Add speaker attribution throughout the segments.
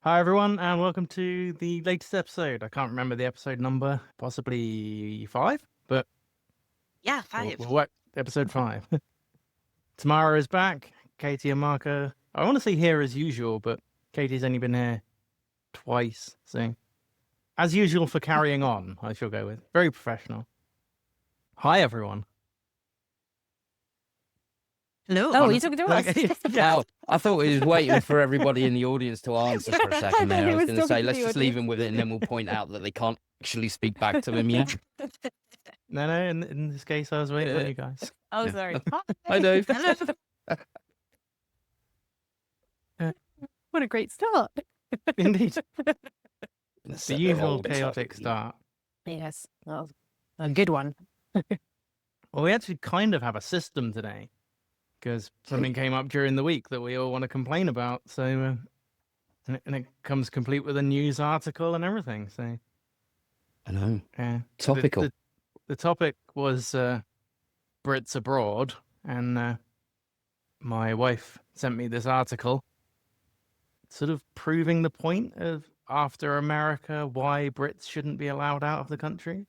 Speaker 1: Hi, everyone, and welcome to the latest episode. I can't remember the episode number, possibly 5, but
Speaker 2: Yeah,
Speaker 1: we'll,
Speaker 2: 5.
Speaker 1: we'll work episode 5. Tamara is back, Katy and Marco. I want to say here as usual, but Katy's only been here twice, so as usual for carrying on, I shall go with. Very professional. Hi, everyone.
Speaker 2: Hello.
Speaker 3: Oh, you're talking to us?
Speaker 1: Okay, yeah.
Speaker 4: Oh, I thought he was waiting for everybody in the audience to answer for a second there.
Speaker 3: He
Speaker 4: I was
Speaker 3: was
Speaker 4: going to say,
Speaker 3: talking to
Speaker 4: let's
Speaker 3: the
Speaker 4: just leave him with it and then we'll point out that they can't actually speak back to him yet.
Speaker 1: No, in this case, I was waiting on you guys.
Speaker 3: Oh, sorry.
Speaker 4: I know.
Speaker 2: Hello.
Speaker 3: What a great start.
Speaker 1: Indeed.
Speaker 4: Let's
Speaker 1: The
Speaker 4: set
Speaker 1: usual
Speaker 4: old
Speaker 1: chaotic
Speaker 4: topic.
Speaker 1: start.
Speaker 3: Yes, that was a good one.
Speaker 1: Well, we actually kind of have a system today because something came up during the week that we all want to complain about. So, and it comes complete with a news article and everything. So,
Speaker 4: I know.
Speaker 1: yeah,
Speaker 4: Topical.
Speaker 1: The topic was Brits abroad, and my wife sent me this article, sort of proving the point of after America why Brits shouldn't be allowed out of the country.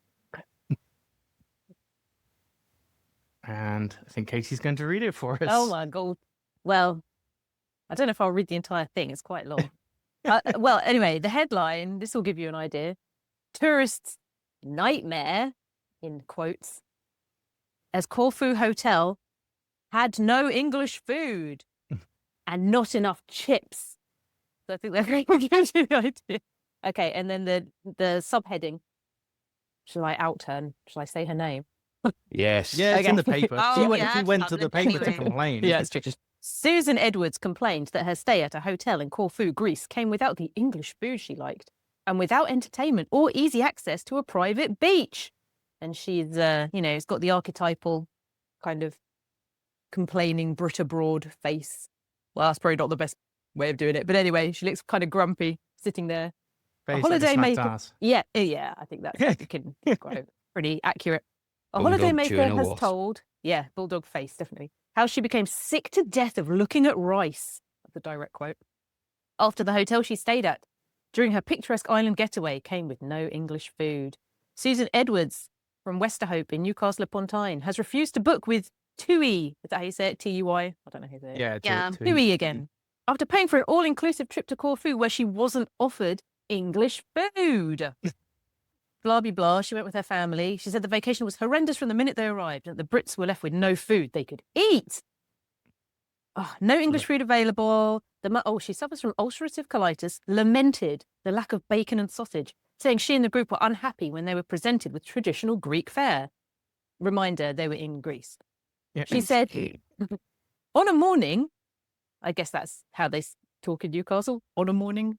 Speaker 1: And I think Katie's going to read it for us.
Speaker 3: Oh my God. Well, I don't know if I'll read the entire thing. It's quite long. Well, anyway, the headline, this will give you an idea. Tourists' nightmare, in quotes, as Corfu Hotel had no English food and not enough chips. So I think that really gives you the idea. Okay, and then the subheading. Shall I out her? Shall I say her name?
Speaker 4: Yes.
Speaker 1: Yeah, it's in the
Speaker 3: Okay.
Speaker 1: paper.
Speaker 2: Oh,
Speaker 1: she went,
Speaker 2: yeah,
Speaker 1: she
Speaker 2: it's
Speaker 1: went to the
Speaker 2: public
Speaker 1: paper to
Speaker 2: anyway.
Speaker 1: complain.
Speaker 3: Yeah, it's true. Susan Edwards complained that her stay at a hotel in Corfu, Greece, came without the English food she liked and without entertainment or easy access to a private beach. And she's, it's got the archetypal kind of complaining Brit abroad face. Well, that's probably not the best way of doing it. But anyway, she looks kind of grumpy sitting there.
Speaker 1: Face
Speaker 3: holiday
Speaker 1: like a smacked
Speaker 3: maker-
Speaker 1: ass.
Speaker 3: Yeah, I think that's quite pretty accurate. A
Speaker 4: Bulldog
Speaker 3: holidaymaker
Speaker 4: chewing a
Speaker 3: has
Speaker 4: wasp.
Speaker 3: told, bulldog face, definitely, how she became sick to death of looking at rice. That's a direct quote. After the hotel she stayed at during her picturesque island getaway came with no English food. Susan Edwards from Westerhope in Newcastle upon Tyne has refused to book with TUI. Is that how you say it? TUI? I don't know how you say it.
Speaker 1: Yeah,
Speaker 2: Yeah.
Speaker 3: TUI again. After paying for an all-inclusive trip to Corfu where she wasn't offered English food. Blah, blah, blah. She went with her family. She said the vacation was horrendous from the minute they arrived and that the Brits were left with no food they could eat. Oh, no English food available. She suffers from ulcerative colitis, lamented the lack of bacon and sausage, saying she and the group were unhappy when they were presented with traditional Greek fare. Reminder, they were in Greece.
Speaker 1: Yeah.
Speaker 3: She said, on a morning, I guess that's how they talk in Newcastle, on a morning.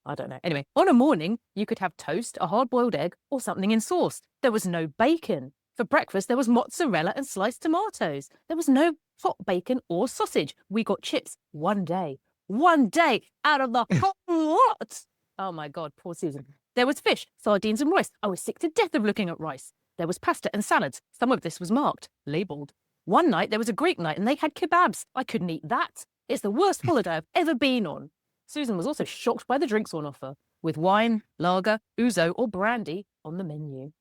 Speaker 3: I don't know. Anyway, on a morning, you could have toast, a hard-boiled egg, or something in sauce. There was no bacon. For breakfast, there was mozzarella and sliced tomatoes. There was no hot bacon or sausage. We got chips one day out of the lot. Oh my God, poor Susan. There was fish, sardines and rice. I was sick to death of looking at rice. There was pasta and salads. Some of this was marked, labelled. One night, there was a Greek night and they had kebabs. I couldn't eat that. It's the worst holiday I've ever been on. Susan was also shocked by the drinks on offer, with wine, lager, ouzo or brandy on the menu.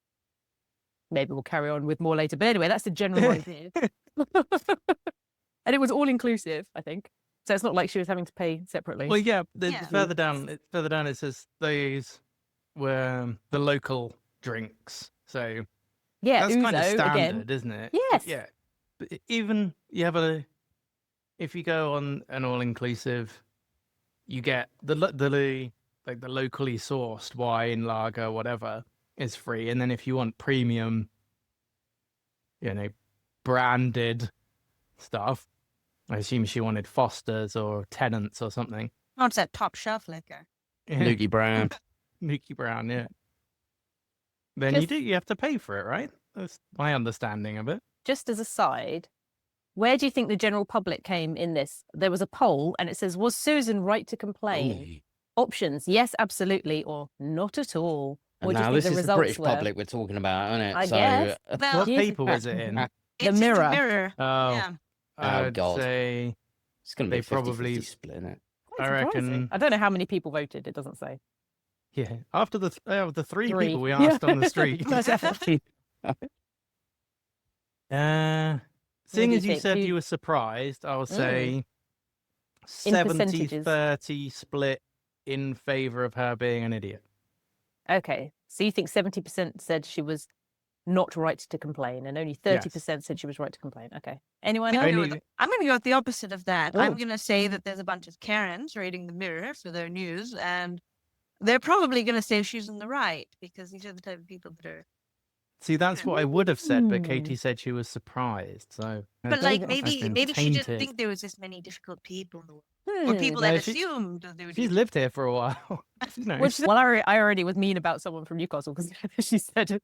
Speaker 3: Maybe we'll carry on with more later. But anyway, that's the general idea. And it was all-inclusive, I think. So it's not like she was having to pay separately.
Speaker 1: Well, yeah,
Speaker 2: Yeah.
Speaker 1: further down it says those were the local drinks. So
Speaker 3: yeah,
Speaker 1: that's kind of
Speaker 3: ouzo
Speaker 1: standard,
Speaker 3: again.
Speaker 1: isn't it?
Speaker 3: Yes.
Speaker 1: Yeah. But even you have if you go on an all-inclusive, you get the locally sourced wine, lager, whatever is free, and then if you want premium, branded stuff, I assume she wanted Foster's or Tennant's or something.
Speaker 2: Oh, it's that top shelf liquor.
Speaker 1: Yeah.
Speaker 4: Lukey Brown.
Speaker 1: Nuki Brown, yeah. Then
Speaker 3: Just-
Speaker 1: you have to pay for it, right? That's my understanding of it.
Speaker 3: Just as a side, where do you think the general public came in this? There was a poll and it says, was Susan right to complain? Options, yes, absolutely, or not at all.
Speaker 4: And
Speaker 3: What do you
Speaker 4: now
Speaker 3: think
Speaker 4: this
Speaker 3: the
Speaker 4: is the
Speaker 3: results
Speaker 4: British
Speaker 3: were?
Speaker 4: public we're talking about, isn't it?
Speaker 3: I
Speaker 4: So,
Speaker 3: guess.
Speaker 2: Well,
Speaker 1: What
Speaker 3: Jesus
Speaker 1: paper was it in?
Speaker 2: it's
Speaker 3: Mirror.
Speaker 2: The Mirror.
Speaker 1: Oh,
Speaker 2: Yeah.
Speaker 1: I'd
Speaker 4: God.
Speaker 1: say
Speaker 4: it's going to be
Speaker 1: They
Speaker 4: a 50-50
Speaker 1: probably-
Speaker 4: split, isn't it?
Speaker 1: I
Speaker 3: Surprising.
Speaker 1: reckon.
Speaker 3: I don't know how many people voted. It doesn't say.
Speaker 1: Yeah. After the three
Speaker 3: Three.
Speaker 1: people we
Speaker 3: Yeah.
Speaker 1: asked on the street.
Speaker 3: Definitely.
Speaker 1: Seeing
Speaker 3: do you
Speaker 1: as you
Speaker 3: think?
Speaker 1: said
Speaker 3: Who-
Speaker 1: you were surprised, I'll say
Speaker 3: In percentages.
Speaker 1: 70-30 split in favor of her being an idiot.
Speaker 3: Okay. So you think 70% said she was not right to complain, and only 30% said she was right to complain. Okay. Anyone else?
Speaker 1: Only-
Speaker 2: I'm going to go with the opposite of that. I'm
Speaker 3: Oh.
Speaker 2: going to say that there's a bunch of Karens reading the Mirror for their news, and they're probably going to say she's in the right because these are the type of people that are.
Speaker 1: See, that's what I would have said, but
Speaker 3: Hmm.
Speaker 1: Katy said she was surprised. So,
Speaker 2: But
Speaker 3: don't
Speaker 2: like
Speaker 3: think
Speaker 1: I've been
Speaker 2: maybe she didn't
Speaker 1: tainted.
Speaker 2: think there was this many difficult people in the world, or
Speaker 3: Hmm.
Speaker 2: people
Speaker 1: No,
Speaker 2: that
Speaker 1: she-
Speaker 2: assumed that they would.
Speaker 1: she's lived here for a while. No.
Speaker 3: Which, well, I already was mean about someone from Newcastle because she said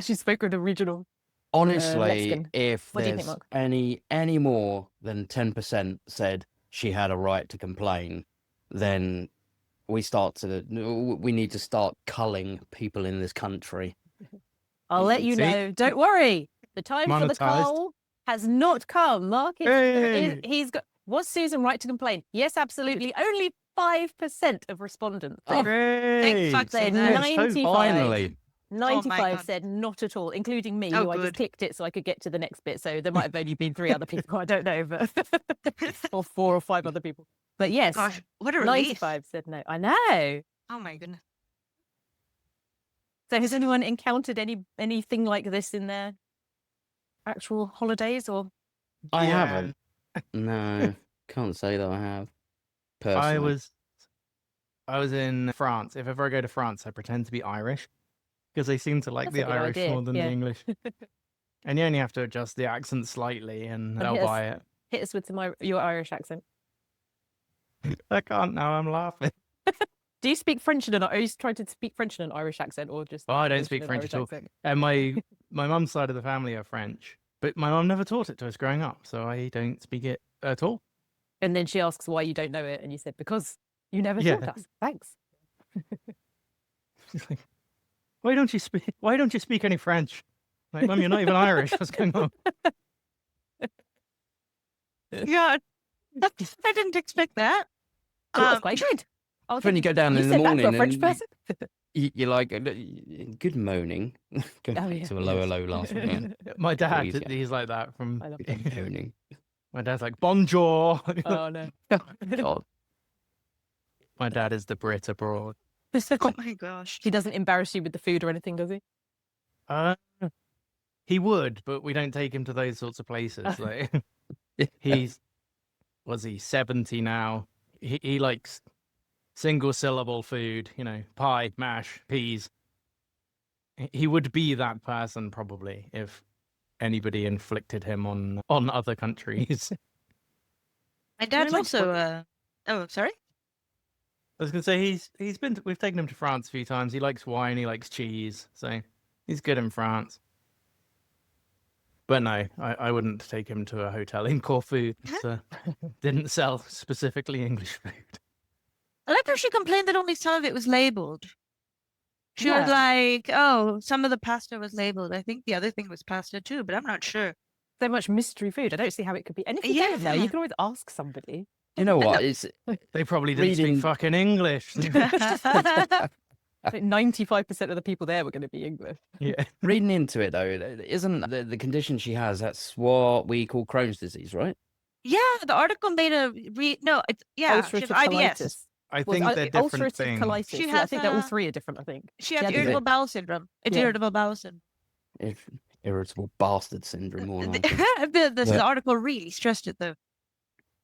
Speaker 3: she spoke with a regional.
Speaker 4: Honestly,
Speaker 3: Mexican.
Speaker 4: if
Speaker 3: What do you think,
Speaker 4: there's
Speaker 3: Mark?
Speaker 4: any more than 10% said she had a right to complain, then we need to start culling people in this country.
Speaker 3: I'll let you
Speaker 1: See?
Speaker 3: know. Don't worry. The time for the
Speaker 1: Monetized.
Speaker 3: call has not come. Mark,
Speaker 1: Hey!
Speaker 3: he's got. Was Susan right to complain? Yes, absolutely. Only 5% of respondents.
Speaker 4: Oh,
Speaker 1: Great.
Speaker 2: fuck
Speaker 3: said
Speaker 2: that.
Speaker 1: Let's hope
Speaker 3: 95.
Speaker 4: Finally.
Speaker 3: 95
Speaker 2: God.
Speaker 3: said not at all, including me,
Speaker 2: Oh,
Speaker 3: who I just
Speaker 2: good.
Speaker 3: clicked it so I could get to the next bit. So there might have only been 3 other people. I don't know, but or 4 or 5 other people. But yes,
Speaker 2: Gosh, what a relief!
Speaker 3: 95 said no. I know.
Speaker 2: Oh my goodness.
Speaker 3: So has anyone encountered anything like this in their actual holidays or?
Speaker 4: I
Speaker 1: Yeah.
Speaker 4: haven't. No, can't say that I have. Personally.
Speaker 1: I was in France. If ever I go to France, I pretend to be Irish because they seem to like
Speaker 3: That's
Speaker 1: the
Speaker 3: a good
Speaker 1: Irish
Speaker 3: idea,
Speaker 1: more than
Speaker 3: yeah.
Speaker 1: the English. And you only have to adjust the accent slightly, and they'll
Speaker 3: Yes.
Speaker 1: buy it.
Speaker 3: Hit us with your Irish accent.
Speaker 1: I can't now. I'm laughing.
Speaker 3: Do you speak French in are you trying to speak French in an Irish accent or just?
Speaker 1: Oh, I don't
Speaker 3: in
Speaker 1: speak
Speaker 3: an
Speaker 1: French
Speaker 3: Irish
Speaker 1: at all.
Speaker 3: accent?
Speaker 1: And my mum's side of the family are French, but my mum never taught it to us growing up, so I don't speak it at all.
Speaker 3: And then she asks why you don't know it, and you said because you never
Speaker 1: Yeah.
Speaker 3: taught us. Thanks.
Speaker 1: She's like, why don't you speak any French? Like, Mum, you're not even Irish. What's going on?
Speaker 2: Yeah, I didn't expect that.
Speaker 3: Oh, that's quite good. I was
Speaker 4: When you
Speaker 3: thinking,
Speaker 4: go down
Speaker 3: you
Speaker 4: in the
Speaker 3: said that
Speaker 4: morning
Speaker 3: for a French
Speaker 4: and
Speaker 3: person.
Speaker 4: you're like, good moaning. Go back
Speaker 3: yeah.
Speaker 4: to a low last one.
Speaker 1: My dad,
Speaker 4: easier.
Speaker 1: he's like that from.
Speaker 3: I love
Speaker 4: Yeah. Good moaning.
Speaker 1: My dad's like bonjour.
Speaker 3: Oh no.
Speaker 4: God.
Speaker 1: My dad is the Brit abroad.
Speaker 2: Oh my gosh.
Speaker 3: He doesn't embarrass you with the food or anything, does he?
Speaker 1: He would, but we don't take him to those sorts of places. Like, was he 70 now? He likes single syllable food, pie, mash, peas. He would be that person probably if anybody inflicted him on other countries.
Speaker 2: My dad's
Speaker 3: like
Speaker 2: also. Oh, sorry.
Speaker 1: I was gonna say we've taken him to France a few times. He likes wine, he likes cheese, so he's good in France. But no, I wouldn't take him to a hotel in Corfu that didn't sell specifically English food.
Speaker 2: I like how she complained that only some of it was labeled. She was
Speaker 3: Yeah.
Speaker 2: like, "Oh, some of the pasta was labeled. I think the other thing was pasta too, but I'm not sure."
Speaker 3: So much mystery food. I don't see how it could be. And if you don't know,
Speaker 2: Yeah.
Speaker 3: you can always ask somebody.
Speaker 4: You know what? It's
Speaker 1: They probably didn't
Speaker 4: Reading-
Speaker 1: speak fucking English.
Speaker 3: Like 95% of the people there were going to be English.
Speaker 1: Yeah.
Speaker 4: reading into it though. Isn't the condition she has? That's what we call Crohn's disease, right?
Speaker 2: Yeah, the article made a no. It's she has
Speaker 3: Ulcerative
Speaker 2: IBS.
Speaker 3: colitis.
Speaker 1: I
Speaker 3: Well,
Speaker 1: think they're different
Speaker 3: ulcerative
Speaker 1: things.
Speaker 3: colitis.
Speaker 2: She
Speaker 3: Yeah, I
Speaker 2: has,
Speaker 3: think they're all 3 are different, I think.
Speaker 2: She has
Speaker 3: had
Speaker 2: irritable
Speaker 3: it.
Speaker 2: bowel syndrome. It's
Speaker 3: Yeah.
Speaker 2: irritable bowel syndrome.
Speaker 4: Irritable bastard syndrome. More like
Speaker 2: The
Speaker 4: Yeah.
Speaker 2: article really stressed it though.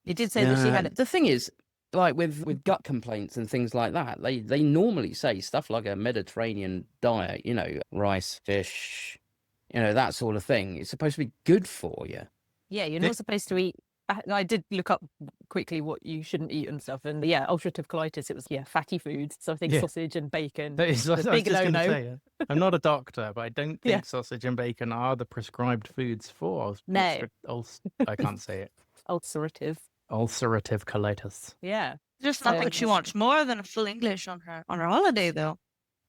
Speaker 3: It did say that she had it.
Speaker 4: The thing is, like with gut complaints and things like that, they normally say stuff like a Mediterranean diet, rice, fish, that sort of thing. It's supposed to be good for you.
Speaker 3: Yeah, you're
Speaker 1: Thi-
Speaker 3: not supposed to eat. I did look up quickly what you shouldn't eat and stuff. And yeah, ulcerative colitis, it was, fatty foods. So I think
Speaker 1: Yeah.
Speaker 3: sausage and bacon.
Speaker 1: That is, I was
Speaker 3: the
Speaker 1: just
Speaker 3: big
Speaker 1: going to
Speaker 3: no-no.
Speaker 1: say, I'm not a doctor, but I don't think
Speaker 3: Yeah.
Speaker 1: sausage and bacon are the prescribed foods for
Speaker 3: No.
Speaker 1: I can't say it.
Speaker 3: Ulcerative.
Speaker 1: Ulcerative colitis.
Speaker 3: Yeah.
Speaker 2: Just
Speaker 3: So
Speaker 2: nothing she
Speaker 3: it's-
Speaker 2: wants more than a full English on her holiday though.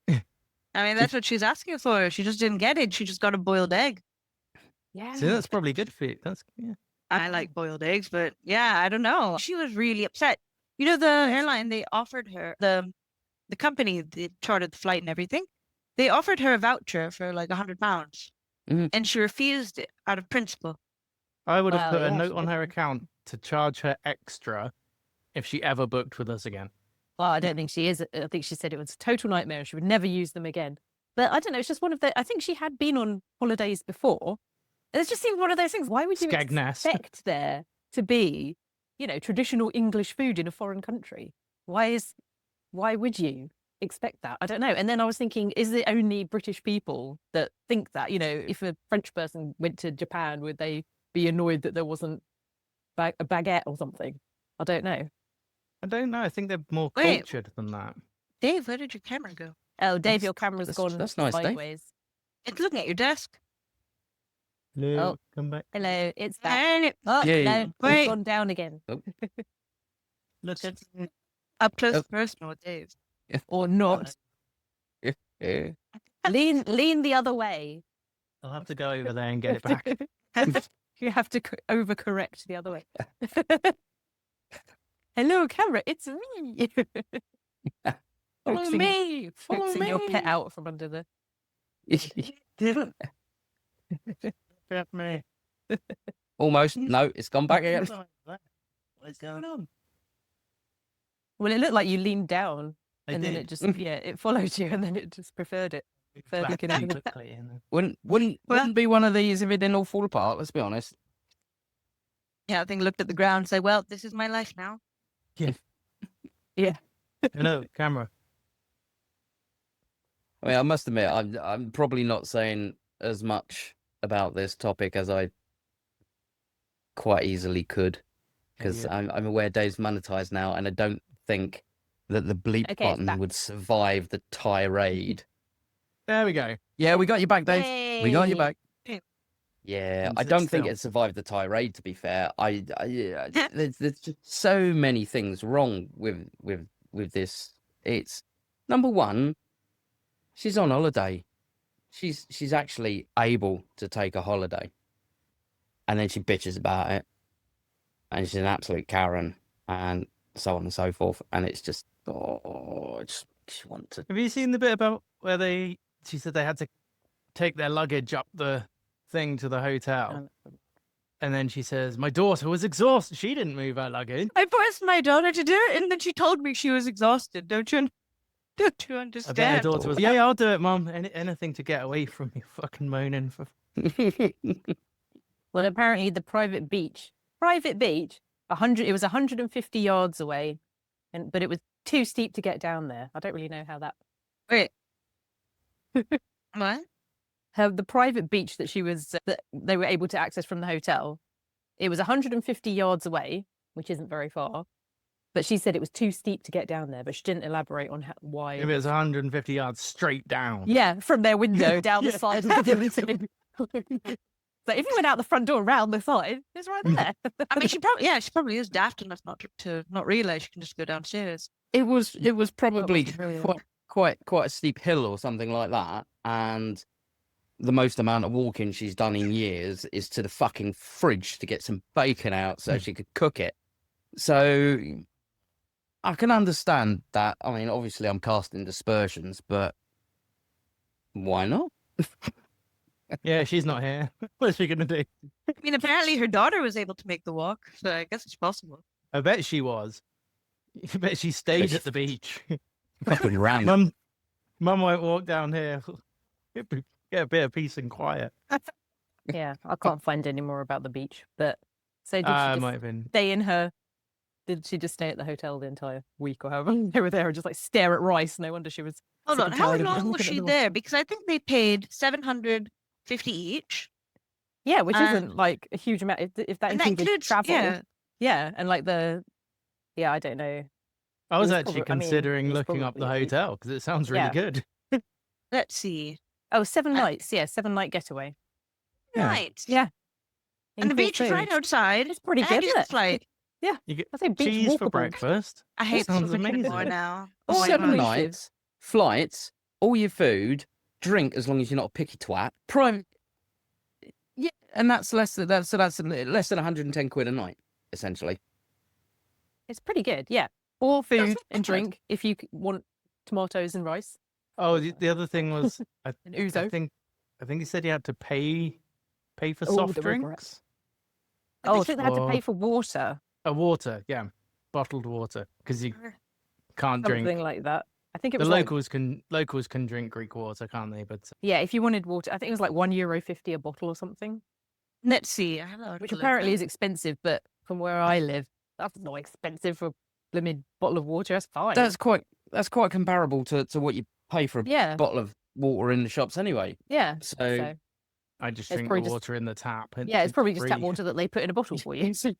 Speaker 2: I mean, that's what she's asking for. She just didn't get it. She just got a boiled egg.
Speaker 3: Yeah.
Speaker 1: See, that's probably good for you.
Speaker 2: I like boiled eggs, but yeah, I don't know. She was really upset. You know, the airline, they offered her, the company that chartered the flight and everything, they offered her a voucher for like £100, and she refused it out of principle.
Speaker 1: I would have
Speaker 3: Well,
Speaker 1: put a
Speaker 3: yeah,
Speaker 1: note
Speaker 3: she
Speaker 1: on
Speaker 3: did.
Speaker 1: her account to charge her extra if she ever booked with us again.
Speaker 3: Well, I don't think she is. I think she said it was a total nightmare and she would never use them again. But I don't know. It's just one of the. I think she had been on holidays before. And it just seemed one of those things. Why would you
Speaker 1: Skegness.
Speaker 3: expect there to be, traditional English food in a foreign country? Why would you expect that? I don't know. And then I was thinking, is it only British people that think that? If a French person went to Japan, would they be annoyed that there wasn't a baguette or something? I don't know.
Speaker 1: I don't know. I think they're more
Speaker 2: Wait.
Speaker 1: cultured than that.
Speaker 2: Dave, where did your camera go?
Speaker 3: Oh, Dave,
Speaker 4: That's-
Speaker 3: your camera's
Speaker 4: that's-
Speaker 3: gone
Speaker 4: that's nice, Dave.
Speaker 3: sideways.
Speaker 2: It's looking at your desk.
Speaker 1: Hello,
Speaker 3: Oh.
Speaker 1: come back.
Speaker 3: Hello, it's back.
Speaker 2: And
Speaker 3: Oh,
Speaker 4: Yeah,
Speaker 3: no,
Speaker 4: yeah.
Speaker 3: it's
Speaker 2: Wait.
Speaker 3: gone down again.
Speaker 1: Look at
Speaker 2: up close
Speaker 4: Oh.
Speaker 2: and personal with Dave.
Speaker 3: Or not.
Speaker 4: Yeah.
Speaker 3: Lean the other way.
Speaker 1: I'll have to go over there and get it back.
Speaker 3: You have to overcorrect the other way. Hello, camera, it's me.
Speaker 4: Follow
Speaker 3: Coaxing-
Speaker 4: me. Follow
Speaker 3: Coaxing
Speaker 4: me.
Speaker 3: your pet out from under the.
Speaker 4: Almost. No, it's gone back again.
Speaker 1: What's going on?
Speaker 3: Well, it looked like you leaned down,
Speaker 1: I
Speaker 3: and then
Speaker 1: did.
Speaker 3: it just it followed you, and then it just preferred it. Fair
Speaker 1: Back
Speaker 3: looking
Speaker 1: too
Speaker 3: at it.
Speaker 1: quickly, and then-
Speaker 4: Wouldn't be one of these if it didn't all fall apart. Let's be honest.
Speaker 2: Yeah, I think looked at the ground and said, well, this is my life now.
Speaker 1: Hello, camera.
Speaker 4: I mean, I must admit, I'm probably not saying as much about this topic as I quite easily could, because
Speaker 1: Yeah.
Speaker 4: I'm aware Dave's monetized now, and I don't think that the bleep
Speaker 3: Okay, it's
Speaker 4: button
Speaker 3: back.
Speaker 4: would survive the tirade.
Speaker 1: There we go.
Speaker 4: Yeah, we got you back, Dave. We got you
Speaker 2: Yay.
Speaker 4: back. Yeah,
Speaker 1: And
Speaker 4: I
Speaker 1: sit
Speaker 4: don't think
Speaker 1: still.
Speaker 4: it survived the tirade. To be fair, there's just so many things wrong with this. It's number one, she's on holiday. She's actually able to take a holiday, and then she bitches about it, and she's an absolute Karen, and so on and so forth. And it's just, I just want to.
Speaker 1: Have you seen the bit about where she said they had to take their luggage up the thing to the hotel? And then she says, my daughter was exhausted. She didn't move her luggage.
Speaker 2: I forced my daughter to do it, and then she told me she was exhausted. Don't you
Speaker 1: I bet her
Speaker 2: understand?
Speaker 1: daughter was, yeah, I'll do it, Mum. Anything to get away from me fucking moaning. For...
Speaker 3: Well, apparently the private beach, it was 150 yards away, but it was too steep to get down there. I don't really know how that.
Speaker 2: Wait. What?
Speaker 3: The private beach that that they were able to access from the hotel, it was 150 yards away, which isn't very far. But she said it was too steep to get down there, but she didn't elaborate on why.
Speaker 1: If it was 150 yards straight down.
Speaker 3: Yeah, from their window down the
Speaker 1: Yeah.
Speaker 3: side of the building. So if you went out the front door around the side, it's right there.
Speaker 2: I mean, she probably is daft enough to not realize she can just go downstairs.
Speaker 4: It was probably
Speaker 3: familiar.
Speaker 4: quite a steep hill or something like that, and the most amount of walking she's done in years is to the fucking fridge to get some bacon out so she could cook it. So I can understand that. I mean, obviously I'm casting dispersions, but why not?
Speaker 1: Yeah, she's not here. What is she going to do?
Speaker 2: I mean, apparently her daughter was able to make the walk, so I guess it's possible.
Speaker 1: I bet she was. I bet she stayed at the beach.
Speaker 4: Fucking random.
Speaker 1: Mum won't walk down here. Get a bit of peace and quiet.
Speaker 3: Yeah, I can't find any more about the beach. But so did she
Speaker 1: Might
Speaker 3: just
Speaker 1: have been.
Speaker 3: stay in her? Did she just stay at the hotel the entire week or however long they were there and just like stare at rice? No wonder she was.
Speaker 2: Hold
Speaker 3: sick
Speaker 2: on,
Speaker 3: and
Speaker 2: how
Speaker 3: tired of
Speaker 2: long was
Speaker 3: looking at
Speaker 2: she
Speaker 3: the wall.
Speaker 2: there? Because I think they paid $750 each.
Speaker 3: Yeah, which isn't like a huge amount if that
Speaker 2: And that
Speaker 3: included
Speaker 2: includes
Speaker 3: travel.
Speaker 2: yeah.
Speaker 3: And like I don't know.
Speaker 1: I was
Speaker 3: was
Speaker 1: actually
Speaker 3: probably- I mean,
Speaker 1: considering
Speaker 3: it was
Speaker 1: looking up the
Speaker 3: probably-
Speaker 1: hotel because it sounds really
Speaker 3: Yeah.
Speaker 1: good.
Speaker 2: Let's see.
Speaker 3: Oh, 7 nights. Yeah, 7-night getaway.
Speaker 1: Yeah.
Speaker 2: Right.
Speaker 3: Yeah.
Speaker 2: And the
Speaker 3: Include
Speaker 2: beach is right
Speaker 3: food.
Speaker 2: outside.
Speaker 3: It's pretty
Speaker 2: and
Speaker 3: good,
Speaker 2: it's
Speaker 3: isn't it?
Speaker 2: flight.
Speaker 1: You get
Speaker 3: I think beach
Speaker 1: cheese for
Speaker 3: walkable.
Speaker 1: breakfast.
Speaker 2: I hate
Speaker 1: sounds
Speaker 2: Pacific
Speaker 1: amazing.
Speaker 2: more now.
Speaker 3: Oh my
Speaker 4: 7
Speaker 3: gosh.
Speaker 4: nights, flights, all your food, drink as long as you're not a picky twat. Private. Yeah, and that's less than 110 quid a night, essentially.
Speaker 3: It's pretty good. Yeah. Or food and drink if you want tomatoes and rice
Speaker 1: Oh, the other thing was, I
Speaker 3: and ouzo.
Speaker 1: think he said you had to pay for
Speaker 3: Oh,
Speaker 1: soft
Speaker 3: the regret.
Speaker 1: drinks.
Speaker 3: Oh, I think they had to
Speaker 1: Or-
Speaker 3: pay for water,
Speaker 1: Water, yeah, bottled water, because you can't
Speaker 3: something
Speaker 1: drink.
Speaker 3: like that. I think it
Speaker 1: The
Speaker 3: was like,
Speaker 1: locals can drink Greek water, can't they? But
Speaker 3: yeah, if you wanted water, I think it was like €1.50 a bottle or something,
Speaker 2: Let's see. I have that
Speaker 3: which
Speaker 2: article
Speaker 3: apparently
Speaker 2: open.
Speaker 3: is expensive, but from where I live, that's not expensive for a blooming bottle of water. That's fine.
Speaker 4: That's quite comparable to what you pay for a
Speaker 3: yeah,
Speaker 4: bottle of water in the shops anyway.
Speaker 3: yeah.
Speaker 4: So
Speaker 3: So
Speaker 1: I just
Speaker 3: It's
Speaker 1: drink the
Speaker 3: probably just-
Speaker 1: water in the tap.
Speaker 3: yeah, it's probably just tap
Speaker 1: free.
Speaker 3: water that they put in a bottle for you. So,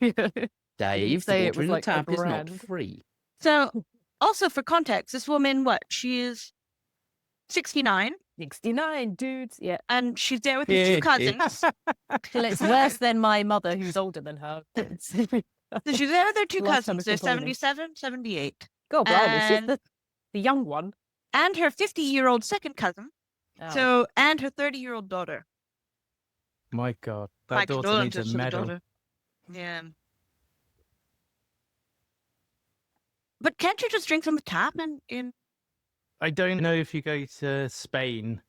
Speaker 4: Dave,
Speaker 3: say
Speaker 4: the
Speaker 3: it
Speaker 4: water
Speaker 3: was
Speaker 4: in the
Speaker 3: like a
Speaker 4: tap is not
Speaker 3: grand.
Speaker 4: free.
Speaker 2: So, also for context, this woman, she is 69,
Speaker 3: 69 dudes. Yeah.
Speaker 2: and she's there with her two cousins.
Speaker 3: Well, it's worse than my mother, who's older than her.
Speaker 2: So she's there with her two
Speaker 3: Lifetime
Speaker 2: cousins.
Speaker 3: of
Speaker 2: They're
Speaker 3: complaining.
Speaker 2: 77, 78.
Speaker 3: God, blimey, she's
Speaker 2: And-
Speaker 3: the young one.
Speaker 2: And her 50-year-old second cousin.
Speaker 3: Oh.
Speaker 2: So, and her 30-year-old daughter.
Speaker 1: My God, that
Speaker 2: My
Speaker 1: daughter needs a
Speaker 2: condolences to the
Speaker 1: medal.
Speaker 2: daughter. Yeah. But can't you just drink from the tap in
Speaker 1: I don't know if you go to Spain